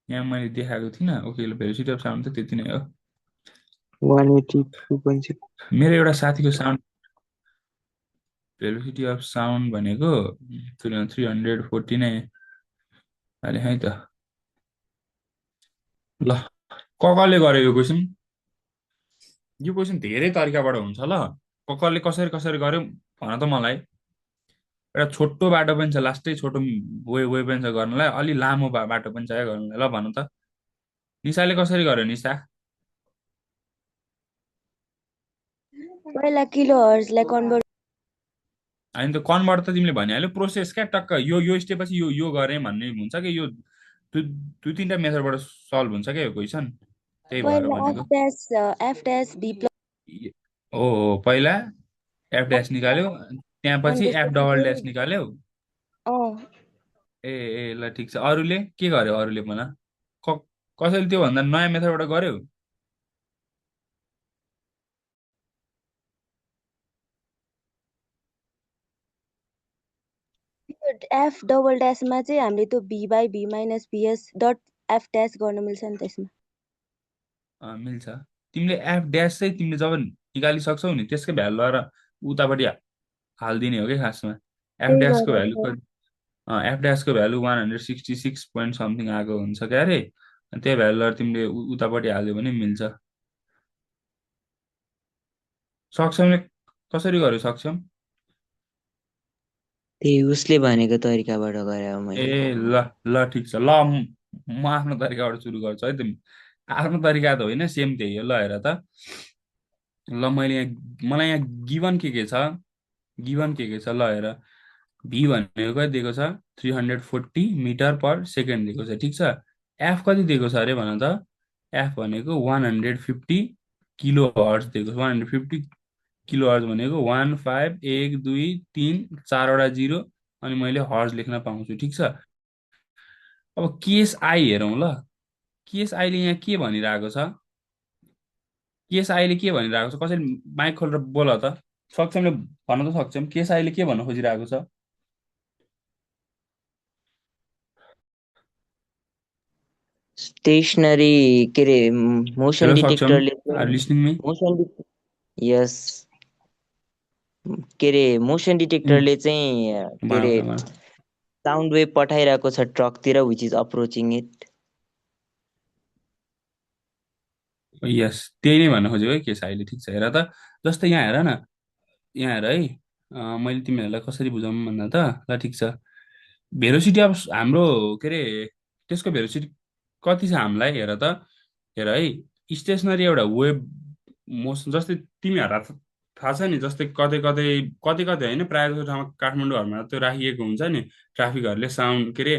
यहाँ मैले देखाएको थिइनँ ओके भेलोसिटी अफ साउन्ड त त्यति नै हो 182.6 मेरो एउटा साथीको साउन्ड भेलोसिटी अफ साउन्ड भनेको 340 नै अरे है त ल कसले गर्यो यो क्वेसन धेरै तरिकाबाट हुन्छ ल कसले कसरी कसरी गर्यो भन त मलाई एउटा छोटो बाटो पनि छ लास्टै छोटो वे पनि छ गर्नलाई अलि लामो बाटो पनि छ है गर्नलाई ल भन त निशाले कसरी गर्यो निशा पहिला किलो हर्जलाई कन्भर्ट होइन त कन्भर्ट त तिमीले भनिहाल्यो प्रोसेस क्या टक्क यो स्टेप पछि यो गरेँ भन्ने हुन्छ कि यो दुई तिनवटा मेथडबाट सल्भ हुन्छ क्या यो क्वेसन त्यही भएर पहिला भनेको एफ ड्यास बी प्लस हो पहिला एफ ड्यास निकाल्यो त्यहाँ अनि पछि एफ त्यसपछि डबल ड्यास चाहिँ निकाल्यो ए ए ल ठिक छ अरूले के गर्यो अरूले भन कसैले त्योभन्दा नयाँ मेथडबाट गर्यो एफ डबल ड्यासमा चाहिँ हामीले त्यो V by V minus VS dot F dash गर्न मिल्छ नि त्यसमा मिल्छ तिमीले एफ ड्यास चाहिँ तिमीले जब निकालिसक्छौ नि त्यसकै भ्यालु लगाएर उतापट्टि हालिदिने हो कि खासमा एफ त्यही ड्यासको गरेर भ्यालु एफ ड्यासको भ्यालु 166 पोइन्ट समथिङ आएको हुन्छ क्या अरे त्यही भएर ल तिमीले उतापट्टि हाल्यो भने मिल्छ। सक्षमले कसरी गर्यो सक्षम? त्यही उसले भनेको तरिकाबाट गरे हो ए मैले। ल ल ठिक छ ल म आफ्नो तरिकाबाट सुरु गर्छु है त। आफ्नो तरिका त होइन, सेम त्यही हो। ल हेर त, ल मलाई यहाँ गिभन के छ ल हेर। भी भनेको कति दिएको छ? 340 मिटर पर सेकेन्ड दिएको छ, ठिक छ। एफ कति दिएको छ अरे भन त? एफ भनेको 150 किलो हर्ज दिएको छ। 150 किलो हर्ज भनेको 15 1 2 3 4वटा जिरो, अनि मैले हर्ज लेख्न पाउँछु, ठिक छ। अब केस आई हेरौँ ल। केस आईले यहाँ के भनिरहेको छ? केस आईले के भनिरहेको छ? कसैले माइक खोलेर बोल त। सक्षमले भन्न त सक्षम, केस आईले के भन्न खोजिरहेको छ? स्टेसनरी के अरे मोसन हेलो सक्षम, डिटेक्टरले आर चाहिँ लिसनिङ मी? मोसन यस के अरे मोसन डिटेक्टरले चाहिँ के भन अरे भन भन। साउन्ड वेभ पठाइरहेको छ ट्रकतिर विच इज अप्रोचिङ इट। यस, त्यही नै भन्न खोजेको है केस आईले, ठिक छ। हेर त, जस्तै यहाँ हेर न, यहाँ हेर है। मैले तिमीहरूलाई कसरी बुझाउँ भन्दा त, ल ठिक छ। भेलोसिटी अब हाम्रो के अरे त्यसको भेलोसिटी कति छ हामीलाई हेर त। हेर है, स्टेसनरी एउटा वेब मोसन, जस्तै तिमीहरूलाई थाहा छ नि, जस्तै कतै कतै कतै कतै होइन, प्रायः जस्तो ठाउँमा काठमाडौँहरूमा त्यो राखिएको हुन्छ नि, ट्राफिकहरूले साउन्ड के अरे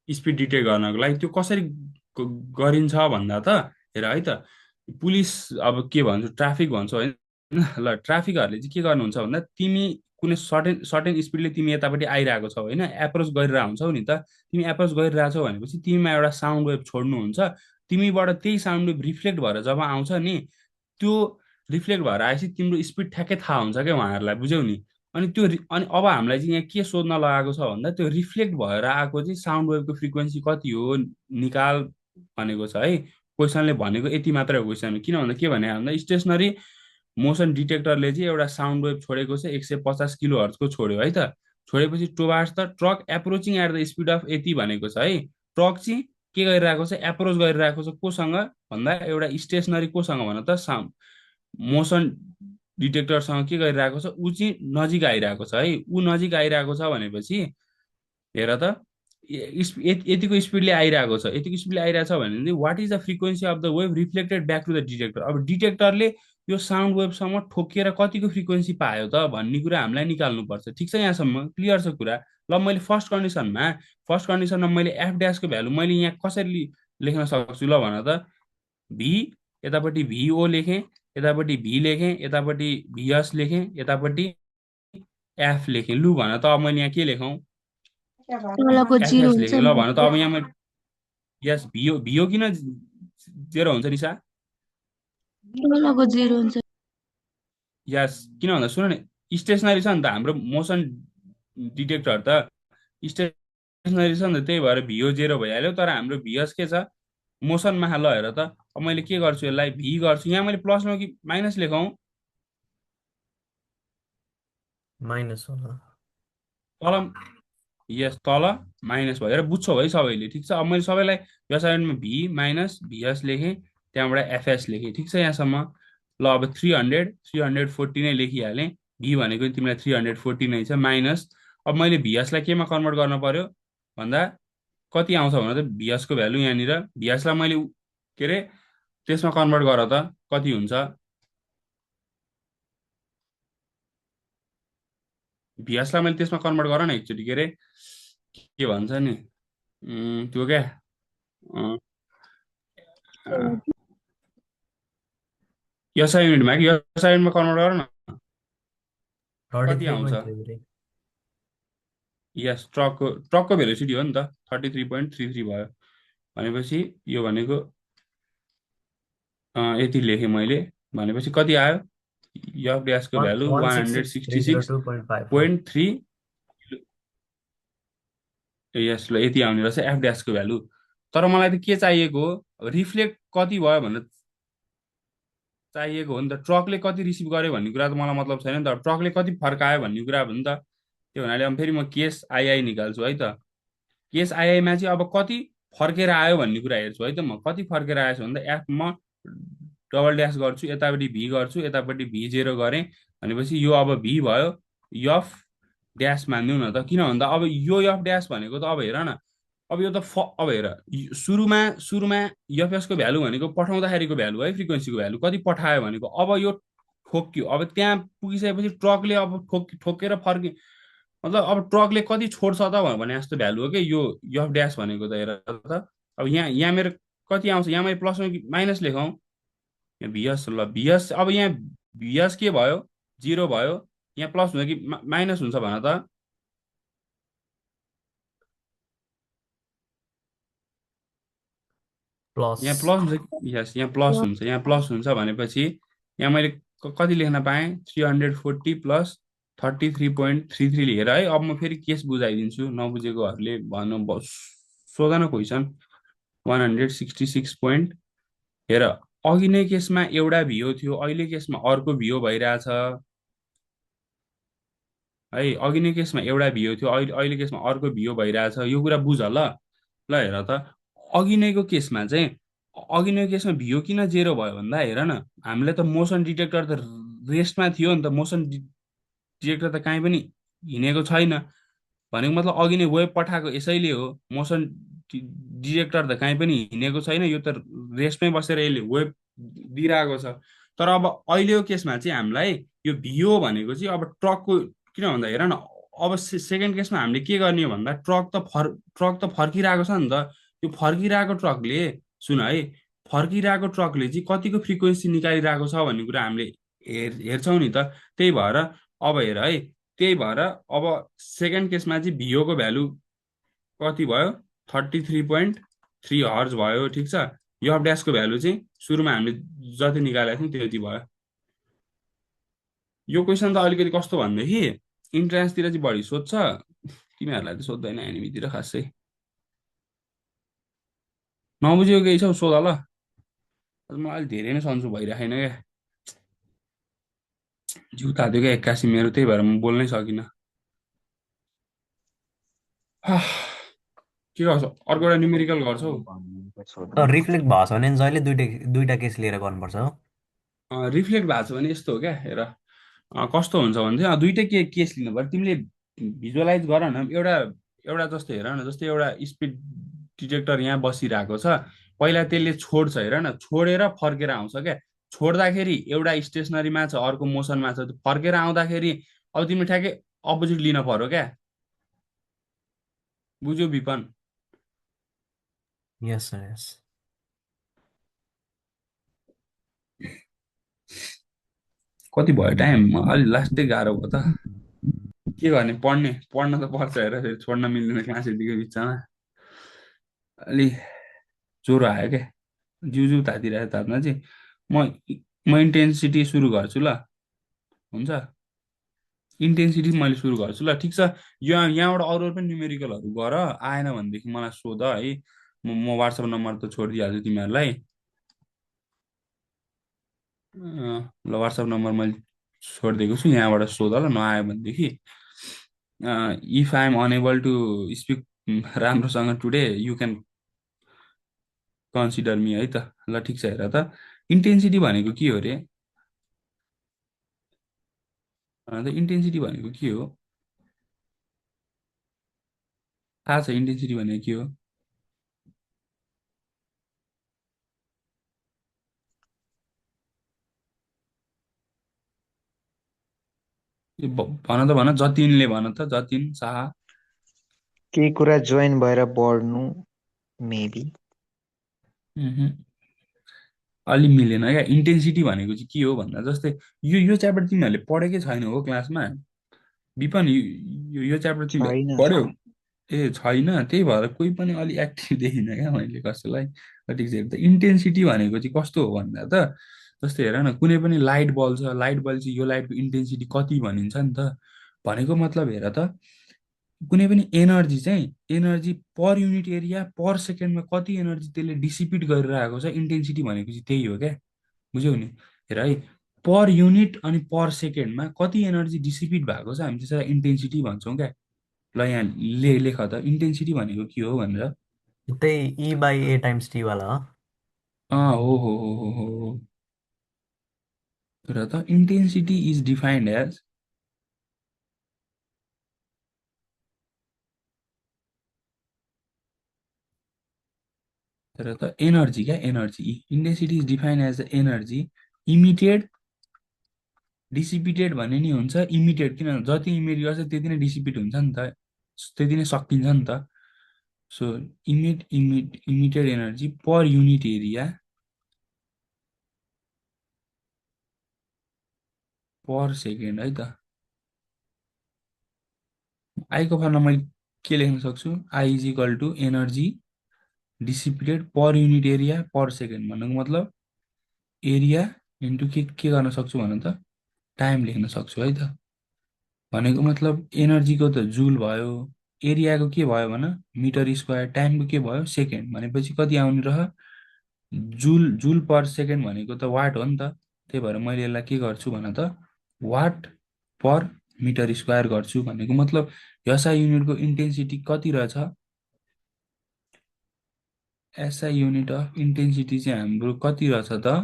स्पिड डिटेक्ट गर्नको लागि। त्यो कसरी गरिन्छ भन्दा त, हेर है त, पुलिस अब के भन्छ, ट्राफिक भन्छ होइन। ल ट्राफिकहरूले चाहिँ के गर्नुहुन्छ भन्दा, तिमी कुनै सर्टेन सर्टेन स्पिडले तिमी यतापट्टि आइरहेको छौ होइन, एप्रोच गरिरहेको हुन्छौ नि त। तिमी एप्रोच गरिरहेछौ भनेपछि तिमीमा एउटा साउन्ड वेभ छोड्नुहुन्छ। तिमीबाट त्यही साउन्ड वेभ रिफ्लेक्ट भएर जब आउँछ नि, त्यो रिफ्लेक्ट भएर आएपछि तिम्रो स्पिड ठ्याक्कै थाहा हुन्छ क्या उहाँहरूलाई, बुझ्यौ नि। अनि अब हामीलाई चाहिँ यहाँ के सोध्न लगाएको छ भन्दा, त्यो रिफ्लेक्ट भएर आएको चाहिँ साउन्ड वेभको फ्रिक्वेन्सी कति हो निकाल भनेको छ है। क्वेसनले भनेको यति मात्रै हो क्वेसन। किन भन्दा के भने भन्दा, स्टेसनरी मोसन डिटेक्टरले चाहिँ एउटा साउन्ड वेभ छोडेको छ, 150 किलो हर्जको छोड्यो है त। छोडेपछि towards the truck approaching at the speed of 80 भनेको छ है। ट्रक चाहिँ के गरिरहेको छ? एप्रोच गरिरहेको छ कोसँग भन्दा, एउटा स्टेसनरी कोसँग भन त, साउन्ड मोसन डिटेक्टरसँग के गरिरहेको छ? ऊ चाहिँ नजिक आइरहेको छ है। ऊ नजिक आइरहेको छ भनेपछि हेर त, यतिको स्पिडले आइरहेको छ, यतिको स्पिडले आइरहेको छ भने what is the frequency of the wave reflected back to the detector. अब डिटेक्टरले यो साउन्ड वेभसँग ठोकिएर कतिको फ्रिक्वेन्सी पायो त भन्ने कुरा हामीलाई निकाल्नुपर्छ, ठिक छ। यहाँसम्म क्लियर छ कुरा? ल मैले फर्स्ट कन्डिसनमा मैले एफ ड्यासको भ्यालु मैले यहाँ कसरी लेख्न सक्छु ल भन त। भी, यतापट्टि भिओ लेखेँ, यतापट्टि भी लेखेँ, यतापट्टि भिएस लेखेँ, यतापट्टि एफ लेखेँ। लु भन त अब मैले यहाँ के लेखौँ? तलको जिरो एफएस हुन्छ लेखेँ। नि। ल भन त अब यहाँ मैले, यस भिओ भिओ किन जेरो हुन्छ निशा? तलको जिरो हुन्छ। यस, किन भन्दा सुन न, स्टेसनरी छ नि त हाम्रो मोसन डिटेक्टर त, स्टेसनरी छ नि त, त्यही भएर भिओ जेरो भइहाल्यो। तर हाम्रो भिएस के छ? मोसनमा। ल हेर त, अब मैले के गर्छु, यसलाई भी गर्छु। यहाँ मैले प्लस लौँ कि माइनस लेखौँ? माइनस होला। तल, यस तल माइनस भएर बुझ्छौ है सबैले, ठिक छ। अब मैले सबैलाई व्यवसायमा भी माइनस भिएस लेखेँ, त्यहाँबाट एफएस लेखेँ, ठिक छ यहाँसम्म। ल अब 340 नै लेखिहालेँ। भी भनेको तिमीलाई 340 नै छ, माइनस अब मैले भिएसलाई केमा कन्भर्ट गर्न पर्यो भन्दा, कति आउँछ भने त भिएसको भ्यालु यहाँनिर, भिएसलाई मैले के अरे त्यसमा कन्भर्ट गर त कति हुन्छ। भिएसलाई मैले त्यसमा कन्भर्ट गर न एकचोटि, के अरे के भन्छ नि त्यो क्या, एसआई युनिटमा कि एसआई युनिटमा कन्भर्ट गर न थर्टी कति थ्री आउँछ। पोइन्ट थ्री यस, ट्रकको भेलोसिटी हो नि त, 33.33 भयो भनेपछि यो भनेको यति लेखेँ मैले भनेपछि कति आयो? एफ ड्यासको value one one six hundred six sixty three zero six two point five four point three yes, ल यति आउने रहेछ एफ ड्यासको भ्यालु। तर मलाई त के चाहिएको हो? रिफ्लेक्ट कति भयो भनेर चाहिएको हो नि त। ट्रकले कति रिसिभ गर्यो भन्ने कुरा त मलाई मतलब छैन नि त। ट्रकले कति फर्कायो भन्ने कुरा हो नि त। त्यो हुनाले अब फेरि म केस आइआई निकाल्छु है त। केस आइआईमा चाहिँ अब कति फर्केर आयो भन्ने कुरा हेर्छु है त म कति फर्केर आएछ भन्दा एफ म डबल ड्यास गर्छु यतापट्टि भी गर्छु यतापट्टि भी जेरो गरेँ भनेपछि यो अब भी भयो यफ ड्यास मानिदिउँ न त किन भन्दा अब यो यफ ड्यास भनेको त अब हेर न अब यो त अब हेर सुरुमा सुरुमा एफएसको भ्यालु भनेको पठाउँदाखेरिको भ्यालु है फ्रिक्वेन्सीको भ्यालु कति पठायो भनेको अब यो ठोक्यो अब त्यहाँ पुगिसकेपछि ट्रकले अब ठोकेर फर्कि मतलब अब ट्रकले कति छोड्छ त भने जस्तो भ्यालु हो कि यो एफ ड्यास भनेको त हेर त अब यहाँ मेरो कति आउँछ यहाँ मैले प्लस माइनस लेखौँ यहाँ भिएस ल भिएस अब यहाँ भिएस के भयो 0 भयो यहाँ प्लस हुन्छ कि माइनस हुन्छ भन त प्लस यहाँ प्लस हुन्छ कि यस यहाँ प्लस हुन्छ यहाँ प्लस हुन्छ भनेपछि यहाँ मैले कति लेख्न पाएँ 340 प्लस 33.33 लिएर है अब म फेरि केस बुझाइदिन्छु नबुझेकोहरूले भन्नु सोध न क्वेसन 166 पोइन्ट हेर अघि नै केसमा एउटा भियो थियो अहिले केसमा अर्को भियो भइरहेछ है अघि नै केसमा एउटा भियो थियो अहिले केसमा अर्को भियो भइरहेछ यो कुरा बुझ ल ल हेर त अघि नैको केसमा चाहिँ अघि नैको केसमा भियो किन जेरो भयो भन्दा हेर न हामीलाई त मोसन डिटेक्टर त रेस्टमा थियो नि त मोसन डिटेक्टर त काहीँ पनि हिँडेको छैन भनेको मतलब अघि नै वेब पठाएको यसैले हो मोसन डिटेक्टर त काहीँ पनि हिँडेको छैन यो त रेस्टमै बसेर यसले वेब दिइरहेको छ तर अब अहिलेको केसमा चाहिँ हामीलाई यो भियो भनेको चाहिँ अब ट्रकको किन भन्दा हेर न अब सेकेन्ड केसमा हामीले के गर्ने हो भन्दा ट्रक त फर्किरहेको छ नि त त्यो फर्किरहेको ट्रकले सुन है फर्किरहेको ट्रकले चाहिँ कतिको फ्रिक्वेन्सी निकालिरहेको छ भन्ने कुरा हामीले हेर्छौँ नि त त्यही भएर अब हेर है त्यही भएर अब सेकेन्ड केसमा चाहिँ भियोको भ्यालु कति भयो 33.3 हर्ज भयो ठिक छ यो ड्यासको भ्यालु चाहिँ सुरुमा हामीले जति निकालेको थियौँ त्यति भयो यो क्वेसन त अलिकति कस्तो भनेदेखि इन्ट्रान्सतिर चाहिँ बढी सोध्छ तिमीहरूलाई त सोध्दैन एनिमीतिर खासै नबुझेको केही छ सोध ल मलाई अलिक धेरै नै सन्चो भइराखेन क्या जिउ तात्यो क्या 81 मेरो त्यही भएर म बोल्नै सकिनँ के गर्छ अर्को एउटा न्युमेरिकल गर्छौ रिफ्लेक्ट भएको छ भने जहिले दुईटा केस लिएर गर्नुपर्छ हो रिफ्लेक्ट भएको छ भने यस्तो हो क्या हेर कस्तो हुन्छ भने चाहिँ दुइटै केस लिनु पर्यो तिमीले भिजुअलाइज गर न एउटा एउटा जस्तो हेर न जस्तै एउटा स्पिड डिटेक्टर यहाँ बसिरहेको छ पहिला त्यसले छोड्छ हेर न छोडेर फर्केर आउँछ क्या छोड्दाखेरि एउटा स्टेसनरीमा छ अर्को मोसनमा छ फर्केर आउँदाखेरि अब तिमीले ठ्याक्कै अपोजिट लिन पर्यो क्या बुझ्यौ विपन यस सर यस कति भयो टाइम अलि लास्टै गाह्रो भयो त के गर्ने पढ्न त पर्छ हेर फेरि छोड्न मिल्दैन क्लास यतिकै बिचमा अलि ज्वरो आयो क्या जिउ तातिरहेको तात्न चाहिँ म इन्टेन्सिटी सुरु गर्छु ल हुन्छ इन्टेन्सिटी मैले सुरु गर्छु ल ठिक छ यहाँबाट अरू पनि न्युमेरिकलहरू गर आएन भनेदेखि मलाई सोध है म वाट्सएप नम्बर त छोडिदिइहाल्छु तिमीहरूलाई ल वाट्सएप नम्बर मैले छोडिदिएको छु यहाँबाट सोध ल नआयो भनेदेखि if I am unable to speak राम्रोसँग today you can consider me है त ल ठिक छ हेर त इन्टेन्सिटी भनेको के हो रे इन्टेन्सिटी भनेको के हो थाहा छ इन्टेन्सिटी भनेको के हो भन त भन जतिनले भन त जतिन शाह केही कुरा जोइन भएर बढ्नु मेबी अलि मिलेन क्या इन्टेन्सिटी भनेको चाहिँ के हो भन्दा जस्तै यो च्याप्टर तिमीहरूले पढेकै छैन हो क्लासमा विपन यो च्याप्टर तिमीले छैन पढ्यौ ए छैन त्यही भएर कोही पनि अलिक एक्टिभ देखिनँ क्या मैले कसैलाई ठिक छ त इन्टेन्सिटी भनेको चाहिँ कस्तो हो भन्दा त जस्तै हेर न कुनै पनि लाइट बल्ब छ लाइट बल्ब चाहिँ यो लाइटको इन्टेन्सिटी कति भनिन्छ नि त भनेको मतलब हेर त कुनै पनि एनर्जी चाहिँ एनर्जी पर युनिट एरिया पर सेकेन्डमा कति एनर्जी त्यसले डिसिपिट गरिरहेको छ इन्टेन्सिटी भनेको चाहिँ त्यही हो क्या बुझ्यौ नि हेर है पर युनिट अनि पर सेकेन्डमा कति एनर्जी डिसिपिट भएको छ हामी त्यसलाई इन्टेन्सिटी भन्छौँ क्या ल यहाँ लेख त इन्टेन्सिटी भनेको के हो भनेर त्यही E/A टाइम्स T वाला हो। हो र त इन्टेन्सिटी इज डिफाइन्ड एज तर त एनर्जी क्या energy intensity is defined as the energy emitted dissipated भन्ने नि हुन्छ इमिटेड किन जति इमिट गर्छ त्यति नै डिसिपिट हुन्छ नि त त्यति नै सकिन्छ नि त so emitted energy per unit area per second है त आईको फर्ममा मैले के लेख्न सक्छु I is equal to energy dissipated per unit area per second भन्नुको मतलब एरिया इन्टु के गर्न सक्छु भन त टाइम लेख्न सक्छु है त भनेको मतलब एनर्जीको त जुल भयो एरियाको के भयो भन मिटर स्क्वायर टाइमको के भयो सेकेन्ड भनेपछि कति आउने रह जुल जुल पर सेकेन्ड भनेको त वाट हो नि त त्यही भएर मैले यसलाई के गर्छु भन त वाट पर मिटर स्क्वायर गर्छु भनेको मतलब एसआई युनिटको इन्टेन्सिटी कति रहेछ एसआई युनिट अफ इन्टेन्सिटी चाहिँ हाम्रो कति रहेछ त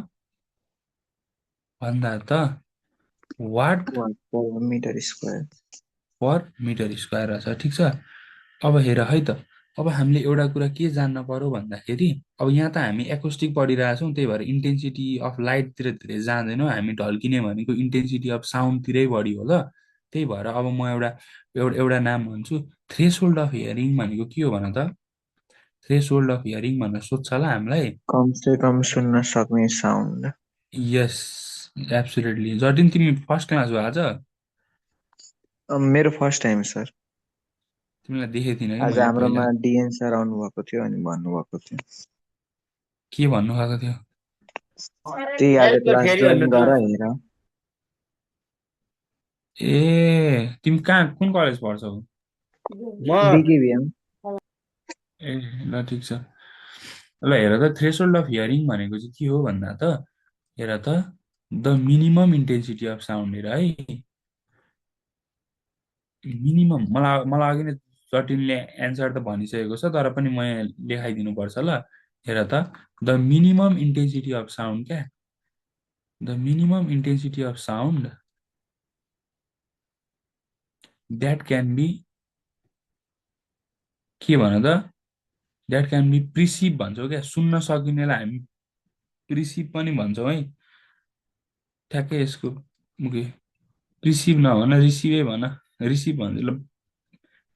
भन्दा त watt watt per metre square. Per metre square रहेछ ठिक छ अब हेर है त अब हामीले एउटा कुरा के जान्न पर्यो भन्दाखेरि अब यहाँ त हामी एकोस्टिक पढिरहेछौँ त्यही भएर इन्टेन्सिटी अफ लाइटतिर धेरै जाँदैनौँ हामी ढल्किने भनेको इन्टेन्सिटी अफ साउन्डतिरै बढी हो ल त्यही भएर अब म एउटा नाम भन्छु थ्रेसहोल्ड अफ हियरिङ भनेको के हो भन त थ्रेसहोल्ड अफ हियरिङ भनेर सोध्छ ल हामीलाई कम से कम सुन्न सक्ने साउन्ड। यस एब्सोल्युटली जटिन तिमी फर्स्ट क्लास हो आज मेरो फर्स्ट टाइम सर। तिमीलाई देखेको थिइनँ कि आज मैले हाम्रोमा पहिला डिएन सर आउनुभएको थियो अनि भन्नुभएको थियो के भन्नुभएको थियो त्यही आज क्लास फेरि भन्नु जोइन त। गर हेर। ए तिमी कहाँ कुन कलेज पढ्छौ म बिकेबिएम। ए ल ठिक छ ल हेर त थ्रेसहोल्ड अफ हियरिङ भनेको चाहिँ के हो भन्दा त हेर त the minimum intensity of sound हेर है मिनिमम मलाई अघि नै जटिनले एन्सर त भनिसकेको छ तर पनि म यहाँ लेखाइदिनु पर्छ ल हेर त the minimum intensity of sound क्या the minimum intensity of sound that can be के भन त द्याट क्यान बी प्रिसिभ भन्छौँ क्या सुन्न सकिनेलाई हामी प्रिसिभ पनि भन्छौँ है ठ्याक्कै यसको मुखे रिसिभ नभन रिसिभै भन रिसिभ भन्छ ल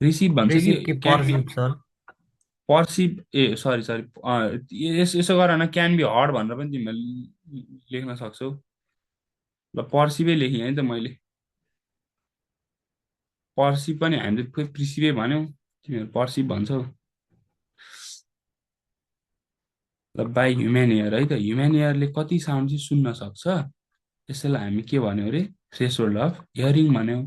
रिसिभ भन्छ कि रिसिभ कि can be perceive sir? Perceive ए सरी सरी यसो गर न क्यान बी हर्ड भनेर पनि तिमीहरूले लेख्न सक्छौ ल पर्सिभै लेखेँ है त मैले पर्सिभ पनि हामीले फेरि प्रिसिभै भन्यौँ तिमीहरू पर्सिभ भन्छौ ल बाई ह्युमेन एयर है त ह्युमेन एयरले कति साउन्ड चाहिँ सुन्न सक्छ यसैलाई हामी के भन्यौँ अरे थ्रेसहोल्ड अफ हियरिङ भन्यौँ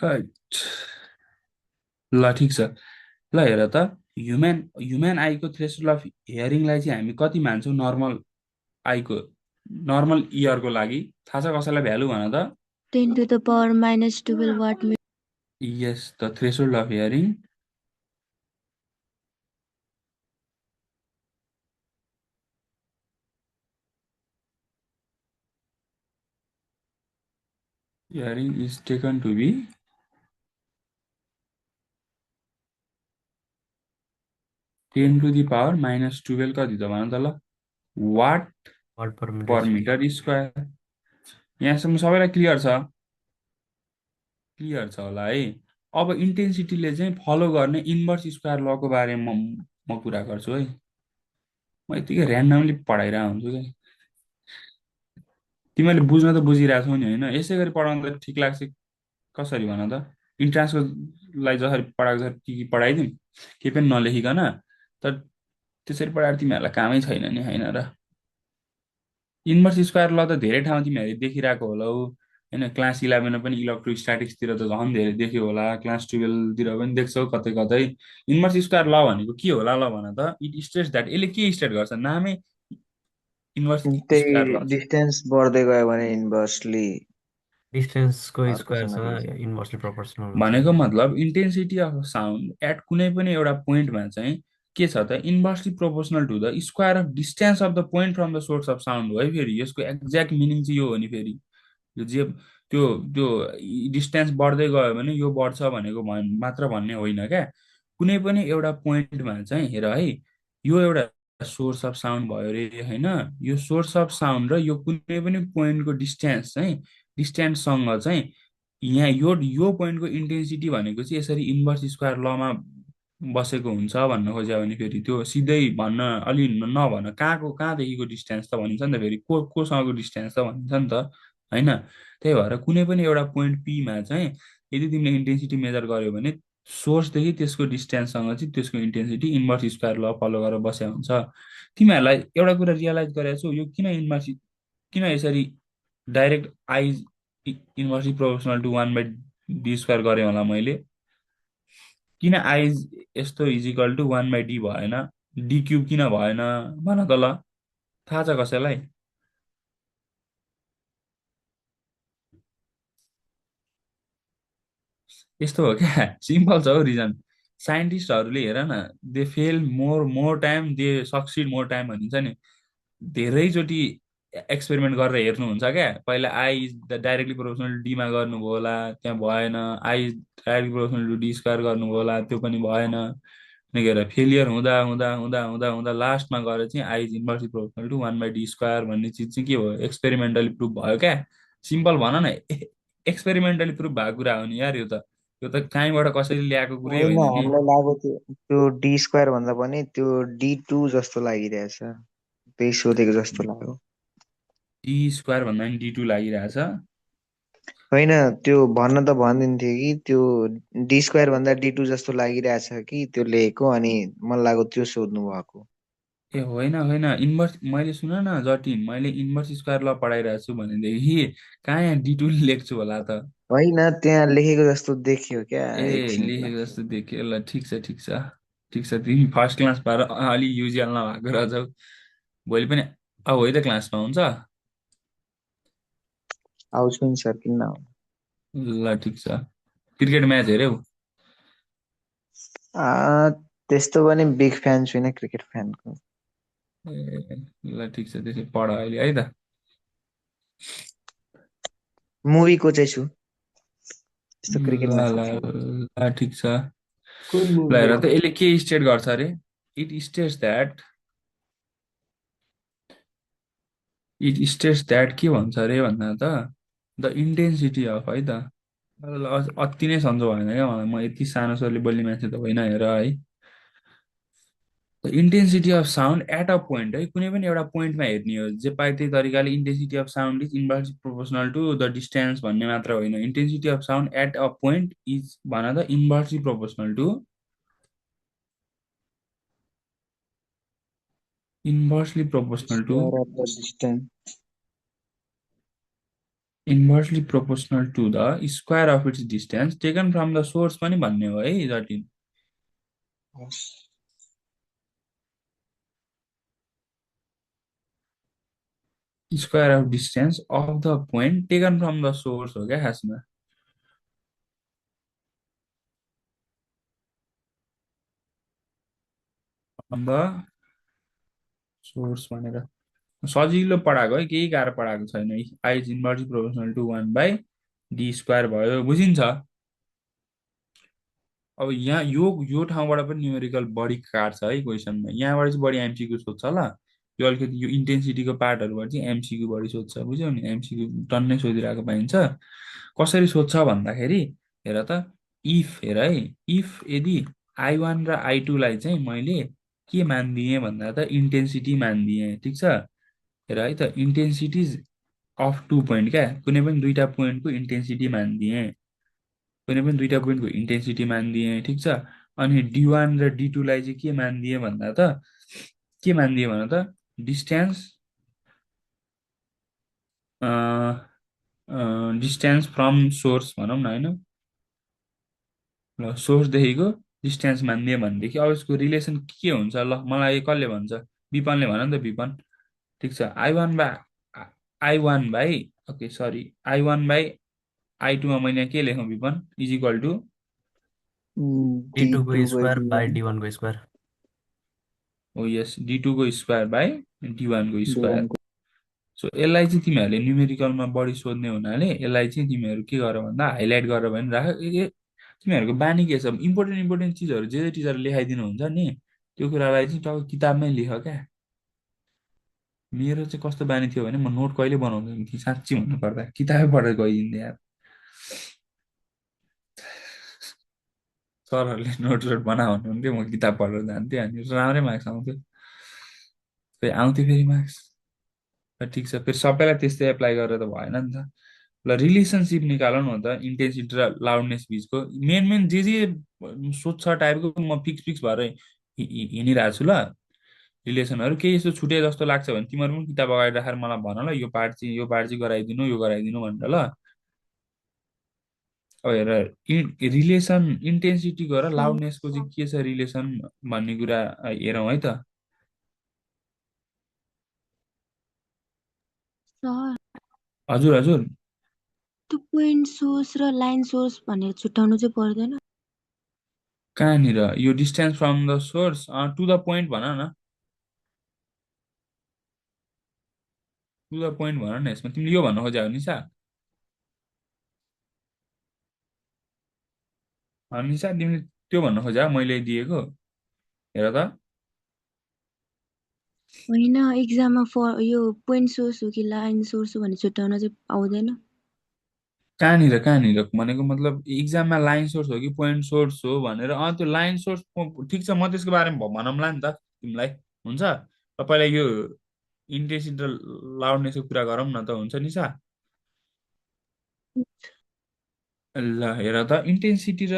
हैट। ल ठिक छ ल हेर त ह्युमेन आईको थ्रेसहोल्ड अफ हियरिङलाई चाहिँ हामी कति मान्छौँ नर्मल आईको नर्मल इयरको लागि थाहा छ कसैलाई भ्यालु भन त 10 to the power minus 12 watt meter. Yes the threshold of hearing hearing is taken to be 10⁻⁻12 कति त भन त ल watt watt per per metre. Metre square यहाँसम्म सबैलाई क्लियर छ होला है अब इन्टेन्सिटीले चाहिँ फलो गर्ने इन्भर्स स्क्वायर लको बारेमा म कुरा गर्छु है म यतिकै ऱ्यान्डमली पढाइरहेको हुन्छु क्या तिमीहरूले बुझ्न त बुझिरहेछौ नि होइन यसै गरी पढाउँदा ठिक लाग्छ कसरी भन त इन्ट्रान्सको लागि जसरी पढाएको छ कि पढाइदिउँ केही पनि नलेखिकन तर त्यसरी पढाएर तिमीहरूलाई कामै छैन नि होइन र इन्भर्स स्क्वायर ल त धेरै ठाउँ तिमीहरूले देखिरहेको होला होइन क्लास 11मा पनि इलेक्ट्रोस्ट्याटिक्सतिर त झन् धेरै देख्यो होला क्लास 12तिर पनि देख्छौ कतै कतै इन्भर्स स्क्वायर ल भनेको के होला ल भन त इट स्टेट्स द्याट यसले के स्टेट गर्छ नामै इन्भर्स त्यही स्क्वायर ल छ डिस्टेन्स बढ्दै गयो भने इन्भर्सली डिस्टेन्सको अर्कोसँग स्क्वायरसँग रिलेसन। इन्भर्सली प्रोपोर्सनल हुन्छ। भनेको मतलब इन्टेन्सिटी अफ साउन्ड एट कुनै पनि एउटा पोइन्टमा चाहिँ के छ त inversely proportional to the square of distance of the point from the source of sound हो है। फेरि यसको एक्ज्याक्ट मिनिङ चाहिँ यो हो नि। फेरि यो जे त्यो त्यो डिस्टेन्स बढ्दै गयो भने यो बढ्छ भनेको मात्र भन्ने होइन क्या। कुनै पनि एउटा पोइन्टमा चाहिँ हेर है, यो एउटा सोर्स अफ साउन्ड भयो रे होइन। यो सोर्स अफ साउन्ड र यो कुनै पनि पोइन्टको डिस्टेन्स चाहिँ डिस्टेन्ससँग चाहिँ यहाँ यो पोइन्टको इन्टेन्सिटी भनेको चाहिँ यसरी इन्भर्स स्क्वायर लमा बसेको हुन्छ भन्न खोज्यो भने फेरि त्यो सिधै भन्न अलि नभन कहाँदेखिको डिस्टेन्स त भनिन्छ नि त। फेरि कोसँगको डिस्टेन्स त भनिन्छ नि त होइन। त्यही भएर कुनै पनि एउटा पोइन्ट पीमा चाहिँ यदि तिमीले इन्टेन्सिटी मेजर गर्यो भने सोर्सदेखि त्यसको डिस्टेन्ससँग चाहिँ त्यसको इन्टेन्सिटी इन्भर्स स्क्वायर ल फलो गरेर बसेको हुन्छ। तिमीहरूलाई एउटा कुरा रियलाइज गरेको छु, यो किन यसरी direct I inversely proportional to 1/d square गरेँ होला मैले। किन आई यस्तो इजिकल टु 1/d भएन, डी क्युब किन भएन भन त ल, थाहा छ कसैलाई? यस्तो हो क्या, सिम्पल छ हौ रिजन। साइन्टिस्टहरूले हेर न, they fail more time they succeed more time भनिन्छ नि। धेरैचोटि एक्सपेरिमेन्ट गरेर हेर्नुहुन्छ क्या। पहिला आई डाइरेक्टली प्रोपोर्सनल डीमा गर्नुभयो होला, त्यहाँ भएन। I directly proportional to D square गर्नुभयो होला, त्यो पनि भएन। हेर फेलियर हुँदा हुँदा हुँदा हुँदा हुँदा लास्टमा गएर चाहिँ I is inversely proportional to 1/d square भन्ने चिज चाहिँ के भयो, एक्सपेरिमेन्टली प्रुभ भयो क्या। सिम्पल भन न, एक्सपेरिमेन्टली प्रुभ भएको कुरा हो नि यार यो त। यो त कहीँबाट कसैले ल्याएको कुरै होइन, होइन नि। हामीलाई लाग्यो त्यो त्यो डी स्क्वायर भन्दा पनि त्यो D2 जस्तो लागिरहेछ, त्यही सोधेको जस्तो लाग्यो। डी स्क्वायर भन्दा पनि D2 लागिरहेछ। होइन, त्यो भन्न त भनिदिन्थ्यो कि त्यो डी स्क्वायर भन्दा D2 जस्तो लागिरहेछ कि त्यो लेखेको, अनि मलाई लाग्यो त्यो सोध्नु भएको। ए होइन होइन, इन्भर्स मैले सुन न जटिन, मैले इन्भर्स स्क्वायर ल पढाइरहेको छु भनेदेखि कहाँ यहाँ D2 लेख्छु होला त। होइन, त्यहाँ लेखेको जस्तो देखियो क्या ए एकछिनको लेखेको लागि। जस्तो देख्यो ल, ठिक छ ठिक छ ठिक छ। तिमी फर्स्ट क्लास पाएर अलि युजिएल नभएको रहेछौ। भोलि पनि अब है त क्लासमा हुन्छ। आउँछु नि सर, किन नआउनु। ल ठिक छ। क्रिकेट म्याच हेऱ्यौ? त्यस्तो पनि बिग फ्यान छुइनँ क्रिकेट फ्यानको। ए ल ठिक छ, त्यसै पढ अहिले है त। मुभीको चाहिँ छु, त्यस्तो ल क्रिकेटमा ल थाहा छैन। ल ठिक छ। कुन ल मुभी हेर हो? त यसले के स्टेट गर्छ अरे। इट स्टेट्स द्याट के भन्छ अरे भन्दा त द इन्टेन्सिटी अफ है त। ल, अति नै सन्चो भएन क्या मलाई, म यति सानो स्वरले बोल्ने मान्छे त होइन हेर है। Intensity of sound at a point है, कुनै पनि एउटा पोइन्टमा हेर्ने हो जे पाए त्यही तरिकाले। Intensity of sound is inversely proportional to the distance भन्ने मात्र होइन। Intensity of sound at a point is भन त inversely proportional to inversely proportional to square of the distance. Inversely proportional to the square of its distance taken from the source पनि भन्ने हो है Jatin. Square of distance of the point taken from the source हो क्या खासमा। From the source भनेर सजिलो पढाएको है, केही गाह्रो पढाएको छैन है। I is inversely proportional to 1/d square भयो, बुझिन्छ। अब यहाँ यो ठाउँबाट पनि न्युमेरिकल बढी काट्छ है क्वेसनमा। यहाँबाट चाहिँ बढी एमसिक्यू सोध्छ ल। यो अलिकति यो इन्टेन्सिटीको पार्टहरूबाट चाहिँ एमसिक्यू बढी सोध्छ, बुझ्यौ नि। एमसिक्यू टन्नै सोधिरहेको पाइन्छ। कसरी सोध्छ भन्दाखेरि हेर त, इफ हेर है, इफ यदि I1 र I2लाई चाहिँ मैले के मानिदिएँ भन्दा त इन्टेन्सिटी मानिदिएँ, ठिक छ। हेर है त, इन्टेन्सिटिज अफ टु पोइन्ट क्या, कुनै पनि दुईवटा पोइन्टको इन्टेन्सिटी मानिदिएँ, कुनै पनि दुईवटा पोइन्टको इन्टेन्सिटी मानिदिएँ, ठिक छ। अनि D1 र D2लाई चाहिँ के मानिदिएँ भन्दा त के मानिदिएँ भन त डिस्टेन्स डिस्टेन्स फ्रम सोर्स भनौँ न होइन। ल सोर्सदेखिको डिस्टेन्स मानिदिएँ भनेदेखि अब यसको रिलेसन के हुन्छ ल, मलाई कसले भन्छ, विपनले भन नि त। विपन ठिक छ, I1 by okay sorry I1 by I2 मा मैले यहाँ के लेखौँ weapon is equal to D2 को D2 by square by D1 D1 को स्क्वायर। ओ यस D2 को स्क्वायर बाई D1 को स्क्वायर। D1 को सो यसलाई चाहिँ तिमीहरूले न्युमेरिकलमा बढी सोध्ने हुनाले यसलाई चाहिँ तिमीहरू के गर भन्दा हाइलाइट गरेर पनि राख तिमीहरूको बानी के छ इम्पोर्टेन्ट इम्पोर्टेन्ट चिजहरू जे जे टिचरले लेखाइदिनु हुन्छ नि त्यो कुरालाई चाहिँ टक्क किताबमै लेख क्या। मेरो चाहिँ कस्तो बानी थियो भने म नोट कहिले बनाउँदैन थिएँ साँच्ची भन्नुपर्दा किताबै पढेर गइदिन्थेँ यार। सरहरूले नोट सोट बना भन्नुहुन्थ्यो म किताब पढेर जान्थेँ अनि राम्रै मार्क्स आउँथ्यो फेरि आउँथ्यो फेरि मार्क्स। ठिक छ फेरि सबैलाई त्यस्तै एप्लाई गरेर त भएन नि त। ल रिलेसनसिप निकालौँ न त इन्टेन्सिटी र लाउडनेस बिचको मेन मेन जे जे सोध्छ टाइपको म फिक्स फिक्स भएर हिँडिरहेको छु ल। रिलेसनहरू केही यस्तो छुटे जस्तो लाग्छ भने तिमीहरू पनि किताब अगाडि राखेर मलाई भन ल यो पार्ट चाहिँ गराइदिनु यो गराइदिनु भनेर ल। अब हेर रिलेसन इन्टेन्सिटीको र सर लाउडनेसको चाहिँ के छ रिलेसन भन्ने कुरा हेरौँ है त। सर हजुर हजुर त्यो पोइन्ट सोर्स र लाइन सोर्स भनेर छुट्याउनु चाहिँ पर्दैन। कहाँनिर यो distance from the source to the point भन न टु द पोइन्ट भन न यसमा तिमीले यो भन्न खोजेको निसा निसा तिमीले त्यो भन्न खोजेको मैले दिएको हेर त होइन एक्जाममा यो पोइन्ट सोर्स हो कि लाइन सोर्स हो भनेर छुट्याउन चाहिँ आउँदैन। कहाँनिर भनेको मतलब इक्जाममा लाइन सोर्स हो कि पोइन्ट सोर्स हो भनेर त्यो लाइन सोर्स ठिक छ म त्यसको बारेमा भनौँला नि त तिमीलाई हुन्छ र पहिला यो इन्टेन्सिटी र लाउडनेसको कुरा गरौँ न त हुन्छ निसा। ल हेर त इन्टेन्सिटी र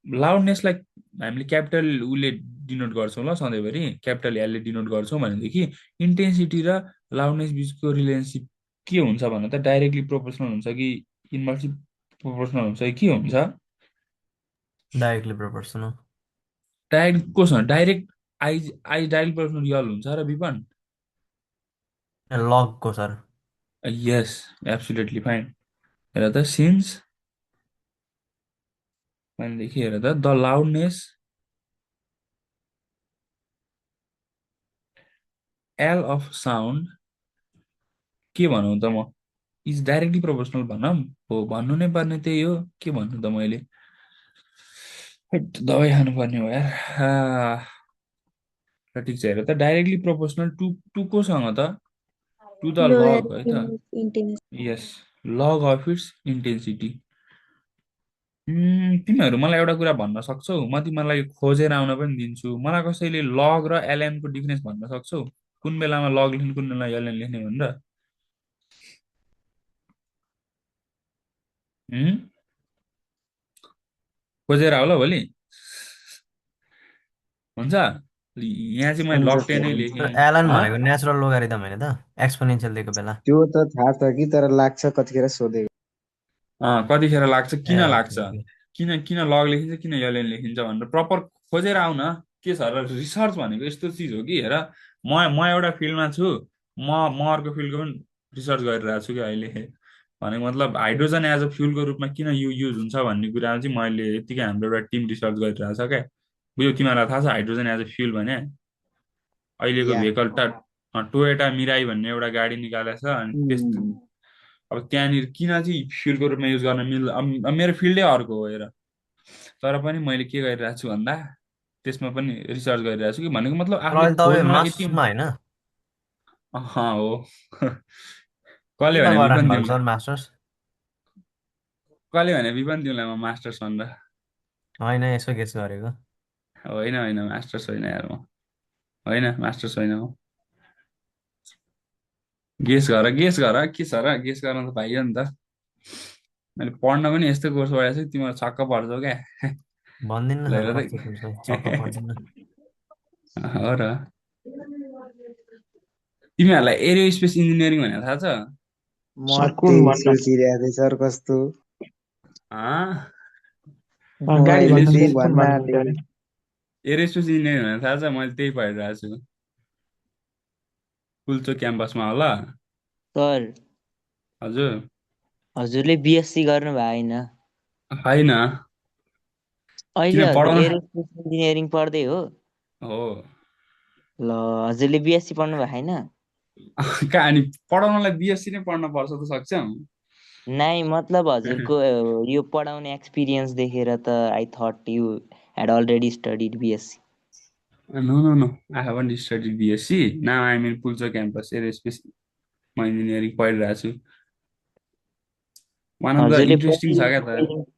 लाउडनेसलाई हामीले क्यापिटल उसले डिनोट गर्छौँ ल सधैँभरि क्यापिटल एलले डिनोट गर्छौँ भनेदेखि इन्टेन्सिटी र लाउडनेस बिचको रिलेसनसिप के हुन्छ भने त डाइरेक्टली प्रोपोर्सनल हुन्छ कि इन्भर्सली प्रोपोर्सनल हुन्छ कि के हुन्छ डाइरेक्टली प्रोपोर्सनल। डाइरेक्ट कोसँग direct I I direct proportional यल हुन्छ र विपन लगको सर। Yes absolutely fine. हेर त सिन्स भनेदेखि हेर त the loudness L of sound के भनौँ त म इज डाइरेक्टली प्रोपोर्सनल भनौँ हो भन्नु नै पर्ने त्यही हो के भन्नु त मैले हैट, दबाई खानुपर्ने हो यार र ठिक छ हेर त डाइरेक्टली प्रोपोर्सनल टु टु कोसँग त टु द लग है त intense yes log of its intensity. तिमीहरू मलाई एउटा कुरा भन्न सक्छौ म तिमीलाई खोजेर आउन पनि दिन्छु मलाई कसैले लग र एलएनको डिफरेन्स भन्न सक्छौ कुन बेलामा लग लेख्ने कुन बेलामा एलएन लेख्ने भनेर उम्, खोजेर आऊ ल भोलि हुन्छ। यहाँ चाहिँ मैले हुन्छ लग सर टेनै हुन्छ। लेखेँ एलन भनेको नेचुरल लोगारिदम होइन त एक्सपोनेन्सियल दिएको बेला। त्यो त थाहा छ कि तर लाग्छ कतिखेर सोधेको। कतिखेर लाग्छ ए किन ओके लाग्छ ओके। किन किन लग लेखिन्छ किन एलएन लेखिन्छ भनेर प्रपर खोजेर आउन के छ र रिसर्च भनेको यस्तो चिज हो कि हेर म एउटा फिल्डमा छु म अर्को फिल्डको पनि रिसर्च गरिरहेको छु कि अहिले भनेको मतलब हाइड्रोजन एज अ फ्युलको रूपमा किन युज हुन्छ भन्ने कुरामा चाहिँ मैले यतिकै हाम्रो एउटा टिम रिसर्च गरिरहेको छ क्या बुझ्यौ तिमीहरूलाई थाहा छ हाइड्रोजन एज अ फ्युल भने अहिलेको या भेहिकल टोयोटा मिराई भन्ने एउटा गाडी निकालेको छ अनि त्यस उम्, अब त्यहाँनिर किन चाहिँ फ्युलको रूपमा युज गर्न मिल्छ अब मेरो फिल्डै अर्को हो हेर तर पनि मैले के गरिरहेको छु भन्दा त्यसमा पनि रिसर्च गरिरहेको छु कि भनेको मतलब तर आफूले अहिले तपाईँ खोज्न यति मास्टर्समा होइन? हो कसले केमा भने गरिराख्नु विपन भएको तिमीलाई सर मास्टर्स? कसले भने विपन तिमीलाई म मास्टर्स भनेर होइन यसो गेस गरेको। होइन होइन मास्टर्स होइन यार म होइन मास्टर्स होइन म गेस गर के छ र गेस गर्न त पाइयो नि त मैले पढ्न पनि यस्तो कोर्स पढाएको छु तिमीहरू छक्क पर्छौ क्या भन्दिनँ ल सर हेर कस्तो कुर्छ चक्क त पर्दिनँ। हो र तिमीहरूलाई एरियो स्पेस इन्जिनियरिङ भनेर थाहा छ म सर कुन त्यही भन्नु सोचिरहेको थिएँ सर कस्तो म गाडी अहिले त्यही भन्नुहोस् कुन भन्न भन्नुहुन्छ आँटेको। अरे एरियो स्पेस इन्जिनियरिङ भनेर थाहा छ मैले त्यही पढिरहेको छु कुल्चो क्याम्पसमा होला सर हजुर हजुरले बिएससी गर्नु होइन? होइन, अहिले किन हजुर पढाउन एरोस्पेस इन्जिनियरिङ पढ्दै हो? हो। ल हजुरले बिएससी पढ्नु भएको होइन? कहाँ अनि पढाउनलाई बिएससी नै पढ्न पर्छ त सक्छौ? नाइ मतलब हजुरको यो पढाउने एक्सपिरियन्स देखेर त I thought you had already studied BSc. No no no, I haven't studied BSc. Now I am in Pulchowk campus aerospace म इन्जिनियरिङ पढिरहेको छु। वान अफ द हजुरले इन्ट्रेस्टिङ पहिले छ क्या त।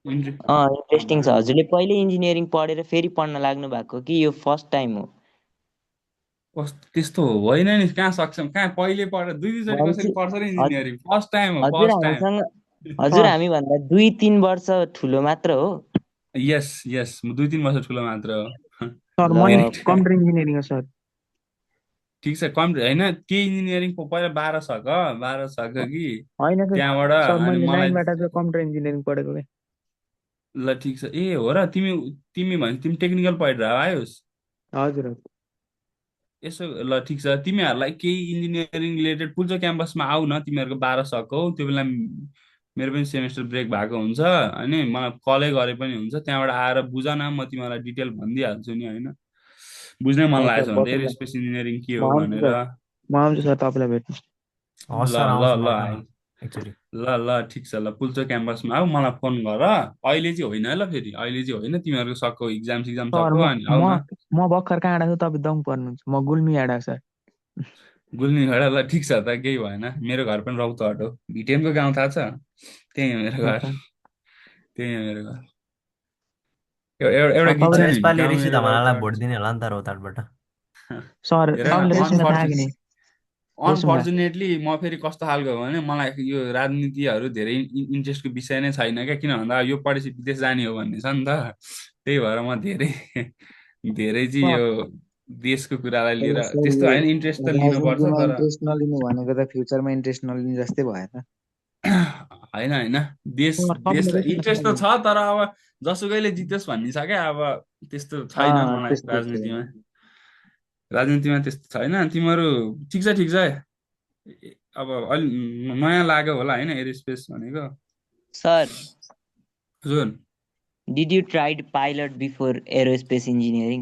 इन्जिनियरिङ इन्ट्रेस्टिङ छ। हजुरले पहिले इन्जिनियरिङ पढेर फेरि पढ्न लाग्नु भएको कि यो फर्स्ट टाइम हो? कस्तो त्यस्तो होइन नि, कहाँ सक्छौँ, कहाँ पहिले पढेर दुई दुईचोटि कसरी हजुर पढ्छ र हजुर इन्जिनियरिङ? फर्स्ट टाइम हो, हजुर फर्स्ट टाइम। हामीसँग हजुर सर हामीभन्दा 2-3 वर्ष ठुलो मात्र हो। यस यस, म 2-3 वर्ष ठुलो मात्र हो। सर ल म करेक्ट। कम्प्युटर इन्जिनियरिङ हो सर। ठिक छ, होइन के इन्जिनियरिङ पहिला 12 सक कि होइन सर, त्यहाँबाट सर अनि मैले मलाई 9बाट चाहिँ कम्प्युटर इन्जिनियरिङ पढेको क्या। ल ठिक छ। ए हो र, तिमी तिमी भने तिमी टेक्निकल पढेर आयोस्? हजुर हजुर। यसो ल ठिक छ, तिमीहरूलाई केही इन्जिनियरिङ रिलेटेड पुल्चो क्याम्पसमा आऊ न, तिमीहरूको 12 सक हो त्यो बेला मेरो पनि सेमेस्टर ब्रेक भएको हुन्छ, अनि मलाई कलै गरे पनि हुन्छ, त्यहाँबाट आएर बुझ न, म तिमीलाई डिटेल भनिदिइहाल्छु नि होइन। बुझ्नै मन सर लागेको छ भने त बटुला एरोस्पेस इन्जिनियरिङ के म हो आउँछु भनेर। सर, म आउँछु सर तपाईँलाई भेट्नु। हस् ल सर, ल आउँछु ल म पनि आइज। एकचोटि। ल ठिक छ, ल पुल्चो क्याम्पसमा आऊ, मलाई फोन गर। अहिले चाहिँ होइन है ल, फेरि अहिले चाहिँ होइन, तिमीहरूको सकको इक्जाम सिक्जाम सर सक्यो म अनि आऊ म न। म भर्खर कहाँ आएको छु, तपाईँ दङ पर्नुहुन्छ, म गुल्मी आएको सर। गुल्मी खडा, ल ठिक छ त, केही भएन। मेरो घर पनि रौतहट हो, भिटेनको गाउँ थाहा छ? त्यही हो मेरो हो घर, सर। त्यही हो मेरो घर। एउटा सर गीत छ तर तपाईँले नि, यसपालि गाउँ ऋषि मेरो धमालालाई रौतहट। भोट दिने होला नि त रौतहटबाट। सर हेर न, तपाईँले रेसुङ्गा थाहा कि नि? रेसुङ्गा अनफर्चुनेटली म फेरि कस्तो खालको हो भने मलाई यो राजनीतिहरू धेरै इन्ट्रेस्टको विषय नै छैन क्या, किन भन्दा यो पढेपछि विदेश जाने हो भन्ने छ नि त। त्यही भएर म धेरै धेरै चाहिँ सर यो देशको कुरालाई तर लिएर सर त्यस्तो यो होइन, इन्ट्रेस्ट त लिनुपर्छ राजनीतिमा तर इन्ट्रेस्ट नलिनु भनेको त फ्युचरमा इन्ट्रेस्ट नलिनु जस्तै भयो त। होइन होइन, देश सर तपाईँले देशलाई रेसुङ्गा थाहा इन्ट्रेस्ट कि त नि? छ, तर अब जसुकैले जितोस् भन्ने छ क्या। अब त्यस्तो छैन मलाई त्यस्तो राजनीतिमा। छ। राजनीतिमा त्यस्तो छैन। तिमीहरू ठिक छ ठिक छ। अब अलि नयाँ लाग्यो होला होइन एरोस्पेस भनेको? सर हजुर। Did you tried pilot before aerospace engineering?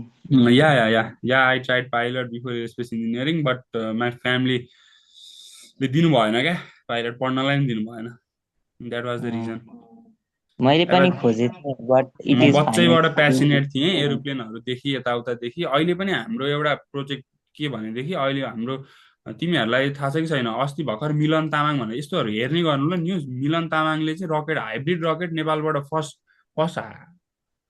Yeah I tried pilot before aerospace engineering, but my फ्यामिलीले दिनु भएन क्या, पाइलट पढ्नलाई पनि दिनु भएन। That was the reason. मैले पनि एउटा खोजेको थिएँ बट इट म इज बच्चैबाट प्यासिनेट थिएँ फाइनेन्स। एरोप्लेनहरूदेखि यताउतादेखि। अहिले पनि हाम्रो एउटा प्रोजेक्ट के भनेदेखि, अहिले हाम्रो तिमीहरूलाई थाहा छ कि छैन, अस्ति भर्खर मिलन तामाङ भनेर, यस्तोहरू हेर्ने गर्नु ल न्युज। मिलन तामाङले चाहिँ रकेट, हाइब्रिड रकेट नेपालबाट first first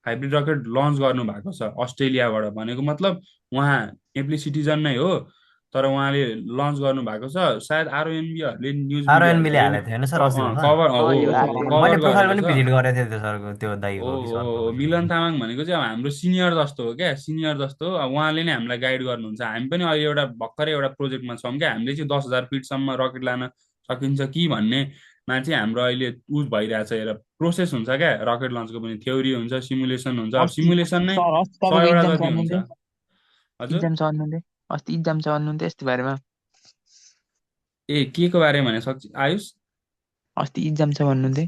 hybrid rocket launch गर्नु भएको छ अस्ट्रेलियाबाट। भनेको मतलब उहाँ नेपाली सिटिजन नै हो, तर उहाँले लन्च गर्नु भएको छ। सायद आरओएनबीहरूले न्युज आरओएनबीले मिडियाहरूले हालेको थियो होइन सर अस्ति भर्खर? कभर हो यो हो हो मैले कभर प्रोफाइल गरेको पनि छ। भिजिट गरेको थिएँ त्यो सरको, त्यो हो दाइको कि हो सरको हो, कसैको। मिलन तामाङ भनेको चाहिँ अब हाम्रो सिनियर जस्तो हो क्या, सिनियर जस्तो हो। अब उहाँले नै हामीलाई गाइड गर्नुहुन्छ। हामी पनि अहिले एउटा भर्खरै एउटा प्रोजेक्टमा छौँ क्या, हामीले चाहिँ 10,000 फिटसम्म रकेट लान सकिन्छ कि भन्नेमा चाहिँ हाम्रो अहिले उस भइरहेछ। हेर, प्रोसेस हुन्छ क्या रकेट लन्चको पनि, थ्योरी हुन्छ, सिमुलेसन हुन्छ। अब अस्ति सिमुलेसन नै सर अस्ति तपाईँको 100 वटा इक्जाम जति सर्नु हुन्छ। थियो, हजुर। इक्जाम सर्नु थियो, अस्ति इक्जाम सर्नु थियो यस्तो बारेमा। के को बारेमा भने सक्छ आयुष? अस्ति इक्जाम छ भन्नुहुन्थ्यो।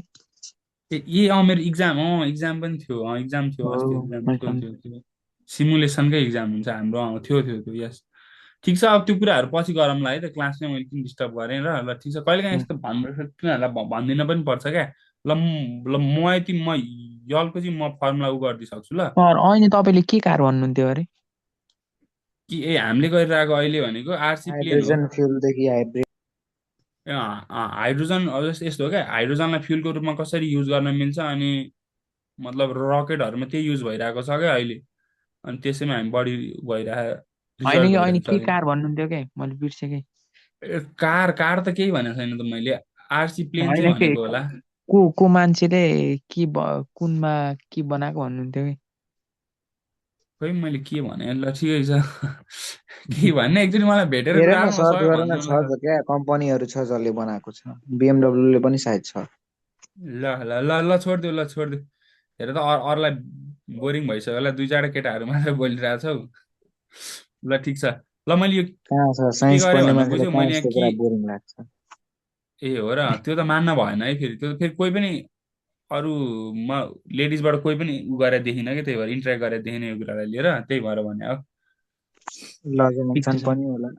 मेरो इक्जाम पनि थियो, इक्जाम थियो अस्ति, हो इक्जाम मैले थियो सम्झेँ। थियो थियो सिमुलेसनकै इक्जाम हुन्छ हाम्रो। थियो थियो थियो, यस। ठिक छ, अब त्यो कुराहरू पछि गरौँला है त, क्लासमै मैले किन डिस्टर्ब गरेँ र। ल ठिक छ, कहिलेकाहीँ यस्तो तिनीहरूलाई भनिदिन पनि पर्छ क्या। म यति यलको चाहिँ म फर्मुला गरिदिइसक्छु ल। सर अहिले तपाईँले के कार भन्नुहुन्थ्यो अरे? कि हामीले गरिरहेको अहिले भनेको आरसी प्लेन हो। हाइड्रोजन फ्युलदेखि हाइब्रिड। हाइड्रोजन अब जस्तो यस्तो हो क्या, हाइड्रोजनलाई फ्युलको रूपमा कसरी युज गर्न मिल्छ, अनि मतलब रकेटहरूमा त्यही युज भइरहेको छ क्या अहिले। अनि त्यसैमा हामी बढी भइरहेको होइन रिसर्च कि अहिले भइरहेको के छ। कार भन्नुहुन्थ्यो क्या, मैले बिर्सेँ कि। कार कार त केही भनेको छैन त मैले, आरसी प्लेन चाहिँ होइन के भनेको होला। को मान्छेले कुनमा के बनाएको भन्नुहुन्थ्यो कि। खोइ मैले के भने, ल ठिकै छ। के भन्ने एकचोटि मलाई भेटेर हेर कुरा न म सर्च सबै गर न, छ भनिदिउँला त। त क्या, कम्पनीहरू छ जसले बनाएको छ, बिएमडब्ल्यूले पनि सायद छ। ल ल ल ल छोडिदियो, ल छोडिदियो। हेर त अरूलाई बोरिङ भइसक्यो होला, दुई चारवटा केटाहरू मात्रै बोलिरहेको छौ। ल ठिक छ। ल मैले यो कहाँ छ, के साइन्स गरेँ पढ्ने भन्नु मान्छेलाई बुझ्यो? कहाँ मैले यहाँ यस्तो कुरा बोरिङ लाग्छ। ए हो र, त्यो त मान्न भएन है फेरि, त्यो त फेरि कोही पनि अरू म लेडिजबाट कोही पनि उ गरेर देखिनँ कि, त्यही भएर इन्टरेक्ट गरेर देखिनँ यो कुरालाई लिएर, त्यही भएर भने हो। ठिक छ लजमक्सन सर। पनि होला,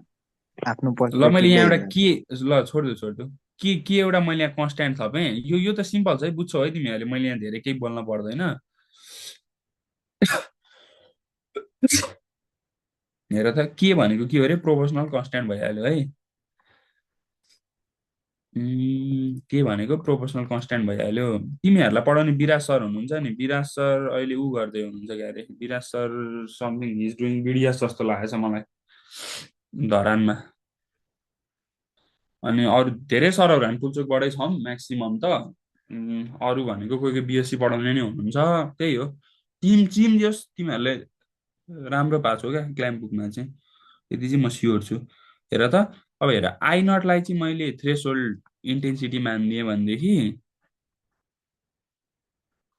आफ्नो ल मैले यहाँ पर्सपेक्टिभले एउटा हेर्दा। के, ल छोडिदियो छोडिदियो, के एउटा मैले यहाँ कन्सट्यान्ट थपेँ, यो त सिम्पल छ है, बुझ्छौ है तिमीहरूले, मैले यहाँ धेरै केही बोल्न पर्दैन। हेर त के भनेको के हो अरे, प्रोपोर्सनल कन्सट्यान्ट भइहाल्यो है। के भनेको प्रोपोर्सनल कन्सट्यान्ट भइहाल्यो। तिमीहरूलाई पढाउने विराज सर हुनुहुन्छ नि, विराज सर अहिले ऊ गर्दै हुनुहुन्छ क्या अरे, Viraj sir something is doing BDS जस्तो लागेको छ मलाई धरानमा। अनि अरू धेरै सरहरू हामी पुल्चोकबाटै छौँ म्याक्सिमम् त। अरू भनेको कोही कोही बिएससी पढाउने नै हुनुहुन्छ, त्यही हो। चिम जस तिमीहरूले राम्रो पाएको छौ क्या क्ल्याम्प बुकमा चाहिँ, यति चाहिँ म स्योर छु। हेर त, अब हेर आई नटलाई चाहिँ मैले थ्रेस होल्ड इन्टेन्सिटी मानिदिएँ भनेदेखि,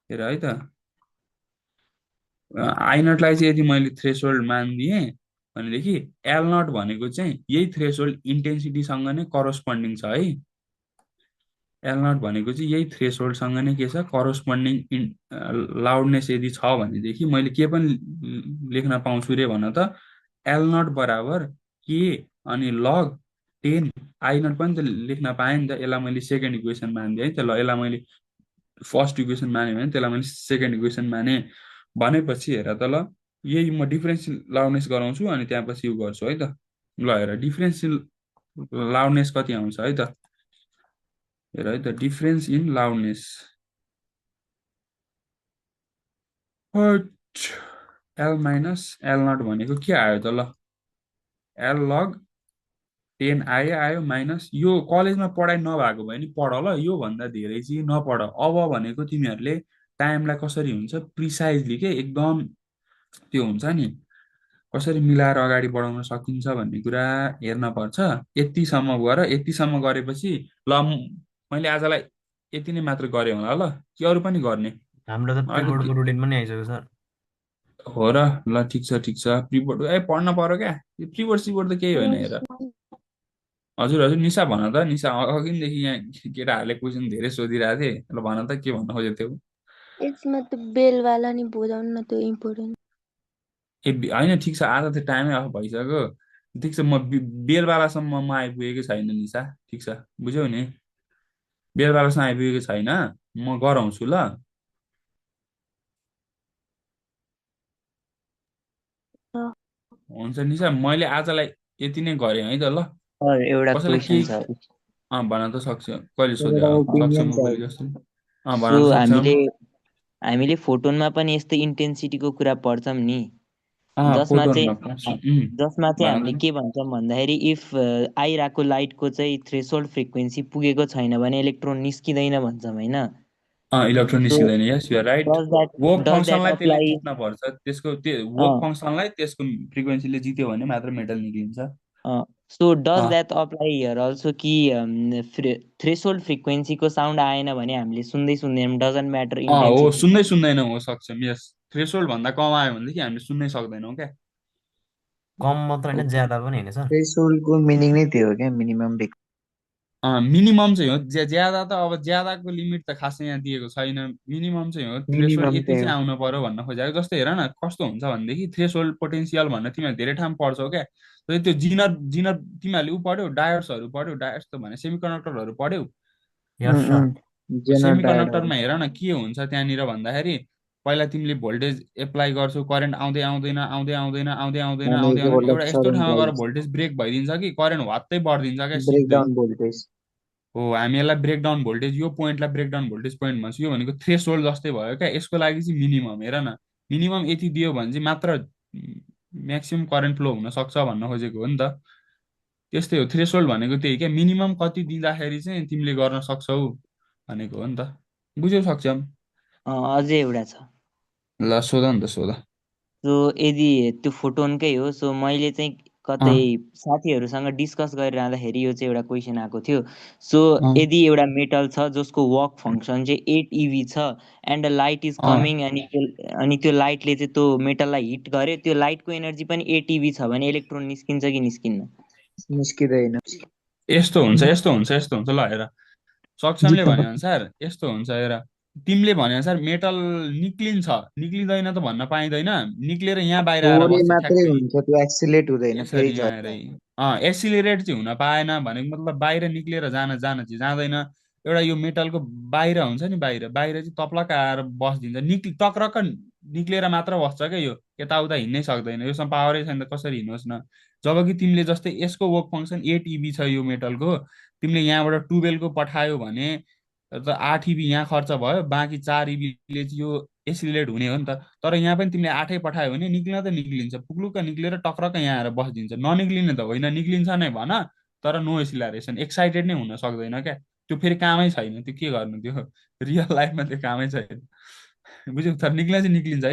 हेर है त, आई नटलाई चाहिँ यदि मैले थ्रेस होल्ड मानिदिएँ भनेदेखि एल नट भनेको चाहिँ यही थ्रेस होल्ड इन्टेन्सिटीसँग नै करस्पोन्डिङ छ है। एल नट भनेको चाहिँ यही थ्रेस होल्डसँग नै के छ, करस्पोन्डिङ लाउडनेस यदि छ भनेदेखि मैले के पनि लेख्न पाउँछु रे भन त, एल नट बराबर के अनि लग 10 आई नट पनि त लेख्न पाएँ नि त। यसलाई मैले सेकेन्ड इक्वेसन मानिदिएँ है त, ल यसलाई मैले फर्स्ट इक्वेसन माने भने त्यसलाई मैले सेकेन्ड इक्वेसन माने भनेपछि हेर त, ल यही म डिफ्रेन्सियल लाउडनेस गराउँछु अनि त्यहाँपछि यो गर्छु है त। ल हेर डिफ्रेन्सियल लाउडनेस कति आउँछ है त, हेर है त, difference in loudness L minus L naught भनेको के आयो त, ल एल लग 10 आयो आयो माइनस, यो कलेजमा पढाइ नभएको भए नि पढ ल, योभन्दा धेरै चाहिँ नपढ। अब भनेको तिमीहरूले टाइमलाई कसरी हुन्छ प्रिसाइजली के एकदम त्यो हुन्छ नि, कसरी मिलाएर अगाडि बढाउन सकिन्छ भन्ने कुरा हेर्न पर्छ। यतिसम्म गर, यतिसम्म गरेपछि ल मैले आजलाई यति नै मात्र गरेँ होला, ल कि अरू पनि गर्ने। हाम्रो त मलाई प्रिबोर्डको त रुटिन पनि आइसक्यो सर। हो र, ल ठिक छ ठिक छ, प्रिबोर्ड ए पढ्न पर्यो क्या, प्रिबोर्ड सिबोर्ड त केही होइन। हेर हजुर हजुर निशा भन त, निशा अघिदेखि यहाँ केटाहरूले क्वेसन धेरै सोधिरहेको थिए, ल भन त के भन्न खोजेको थियो। यसमा त बेलवाला नि बुझाउनु न, त्यो इम्पोर्टेन्ट। ए होइन ठिक छ, आज त टाइमै अफ भइसक्यो। ठिक छ, म बेलबालासम्म म आइपुगेको छैन निशा, ठिक छ बुझ्यौ नि, बेलबालासम्म आइपुगेको छैन, म गराउँछु ल। हुन्छ निशा, मैले आजलाई यति नै गरेँ है त, ल सर एउटा कसैलाई क्वेसन केही छ। भन त सक्छ, कहिले सोध्यो एउटा सक्छ ओपिनियन म छ। भोलि जस्तो। सो भन त हामीले सक्छ। हामीले फोटोनमा पनि यस्तै इन्टेन्सिटीको कुरा पढ्छौँ नि, जसमा फोटोनमा चाहिँ पर्छ, जसमा चाहिँ भन हामीले त। के भन्छौँ भन्दाखेरि इफ आइरहेको लाइटको चाहिँ थ्रेसोल्ड फ्रिक्वेन्सी पुगेको छैन भने इलेक्ट्रोन निस्किँदैन भन्छौँ होइन। इलेक्ट्रोन सो निस्किँदैन, yes you're right. Does that work does that फङ्सनलाई त्यसले अप्लाई? जित्न पर्छ, त्यसको त्यो वर्क फङ्सनलाई त्यसको फ्रिक्वेन्सीले जित्यो भने मात्र मेटल निक्लिन्छ। सो डज अँ द्याट अप्लाई हियर अल्सो कि थ्रेसोल्ड फ्रिक्वेन्सीको साउन्ड आएन भने हामीले सुन्दै सुन्दैनौँ, डजन्ट म्याटर हो, इन्टेन्सिटी? सुन्दै सुन्दैनौँ हो सक्छ, यस थ्रेसोल्ड भन्दा कम आयो भनेदेखि हामीले सुन्नै सक्दैनौँ क्या। कम मात्र होइन, ज्यादा पनि होइन सर। थ्रेसोल्डको मिनिङ नै त्यो हो क्या, मिनिमम। मिनिमम चाहिँ हो, ज्यादा त अब ज्यादाको लिमिट त खासै यहाँ दिएको छैन, मिनिमम चाहिँ हो, थ्रेसोल्ड मिनिमम यति चाहिँ हो। चाहिँ आउनु पर्यो भन्न खोजेको। जस्तै हेर न कस्तो हुन्छ भनेदेखि थ्रेसोल्ड पोटेन्सियल भनेर तिमीहरू धेरै ठाउँ पढ्छौ क्या, त्यो जिनर जिनर तिमीहरूले ऊ पढ्यौ, डायर्सहरू पढ्यौ, डायर्स त भने सेमिकन्डक्टरहरू पढ्यौ। यस सर। जेनर डायोडहरू। सेमिकन्डक्टरमा हेर न के हुन्छ त्यहाँनिर भन्दाखेरि, पहिला तिमीले भोल्टेज एप्लाई गर्छौ, करेन्ट आउँदै आउँदैन आउँदै आउँदैन आउँदै आउँदैन अनि आउँदै आउँदैन, एकपल्ट एउटा यस्तो सडन ठाउँमा गएर राइज, भोल्टेज ब्रेक भइदिन्छ कि करेन्ट वात्तै बढिदिन्छ क्या सिधै। Breakdown voltage. हो, हामी यसलाई ब्रेकडाउन भोल्टेज, यो पोइन्टलाई ब्रेकडाउन भोल्टेज पोइन्ट भन्छौँ। यो भनेको थ्रेस होल्ड जस्तै भयो क्या, यसको लागि चाहिँ मिनिमम हेर न, मिनिमम यति दियो भने चाहिँ मात्र म्याक्सिमम् करेन्ट फ्लो हुनसक्छ भन्न खोजेको हो नि त। त्यस्तै हो, थ्रेस होल्ड भनेको त्यही क्या, मिनिमम कति दिँदाखेरि चाहिँ तिमीले गर्न सक्छौ भनेको हो नि त, बुझ्यौ सक्छौ। अझै एउटा छ। ल सोध नि त सोध। सो यदि त्यो फोटोनकै हो, सो मैले चाहिँ कतै अँ साथीहरूसँग डिस्कस गरिरहँदाखेरि यो चाहिँ एउटा क्वेसन आएको थियो। सो अँ यदि एउटा मेटल छ जसको वर्क फङ्सन चाहिँ 8 इभी छ एन्ड लाइट इज अँ कमिङ, अनि त्यो लाइटले चाहिँ त्यो मेटललाई हिट गर्यो, त्यो लाइटको एनर्जी पनि 8 इभी छ भने इलेक्ट्रोन निस्किन्छ कि निस्किन्न? निस्किँदैन। यस्तो हुन्छ ल हेर सक्षमले भने अनुसार यस्तो हुन्छ हेर तिमीले भने अनुसार मेटल निक्लिन्छ निक्लिँदैन त भन्न पाइँदैन निक्लेर यहाँ बाहिर आएर थोरै बस्छ मात्रै ठ्याक्कै हुन्छ, त्यो एक्सिलेट हुँदैन, फेरि यसरी यहाँ हेर झर्छ। एसिलेरेट चाहिँ हुन पाएन भनेको मतलब बाहिर निक्लेर जान जान चाहिँ जाँदैन एउटा यो मेटलको बाहिर हुन्छ नि बाहिर बाहिर चाहिँ तप्लक्क आएर बसिदिन्छ टक्रक्क निक्लेर मात्र बस्छ क्या यो यताउता हिँड्नै सक्दैन योसँग पावरै छैन त कसरी हिँड्नुहोस् न जबकि तिमीले जस्तै यसको वर्क फङ्सन 8 EB छ यो मेटलको तिमीले यहाँबाट 12को पठायो भने त 8 EB यहाँ खर्च भयो बाँकी 4 EBले चाहिँ यो एसिलेट हुने हो नि त तर यहाँ पनि तिमीले 8 पठायो भने निक्लिन त निक्लिन्छ पुग्लुक्क निक्लेर टक्रक्क यहाँ आएर बसिदिन्छ ननिक्लिने त होइन निक्लिन्छ नै भन तर नो एसिलरेसन एक्साइटेड नै हुन सक्दैन क्या त्यो फेरि कामै छैन त्यो के गर्नु त्यो रियल लाइफमा त्यो कामै छैन बुझ्यौ तर निक्लिन चाहिँ निक्लिन्छ है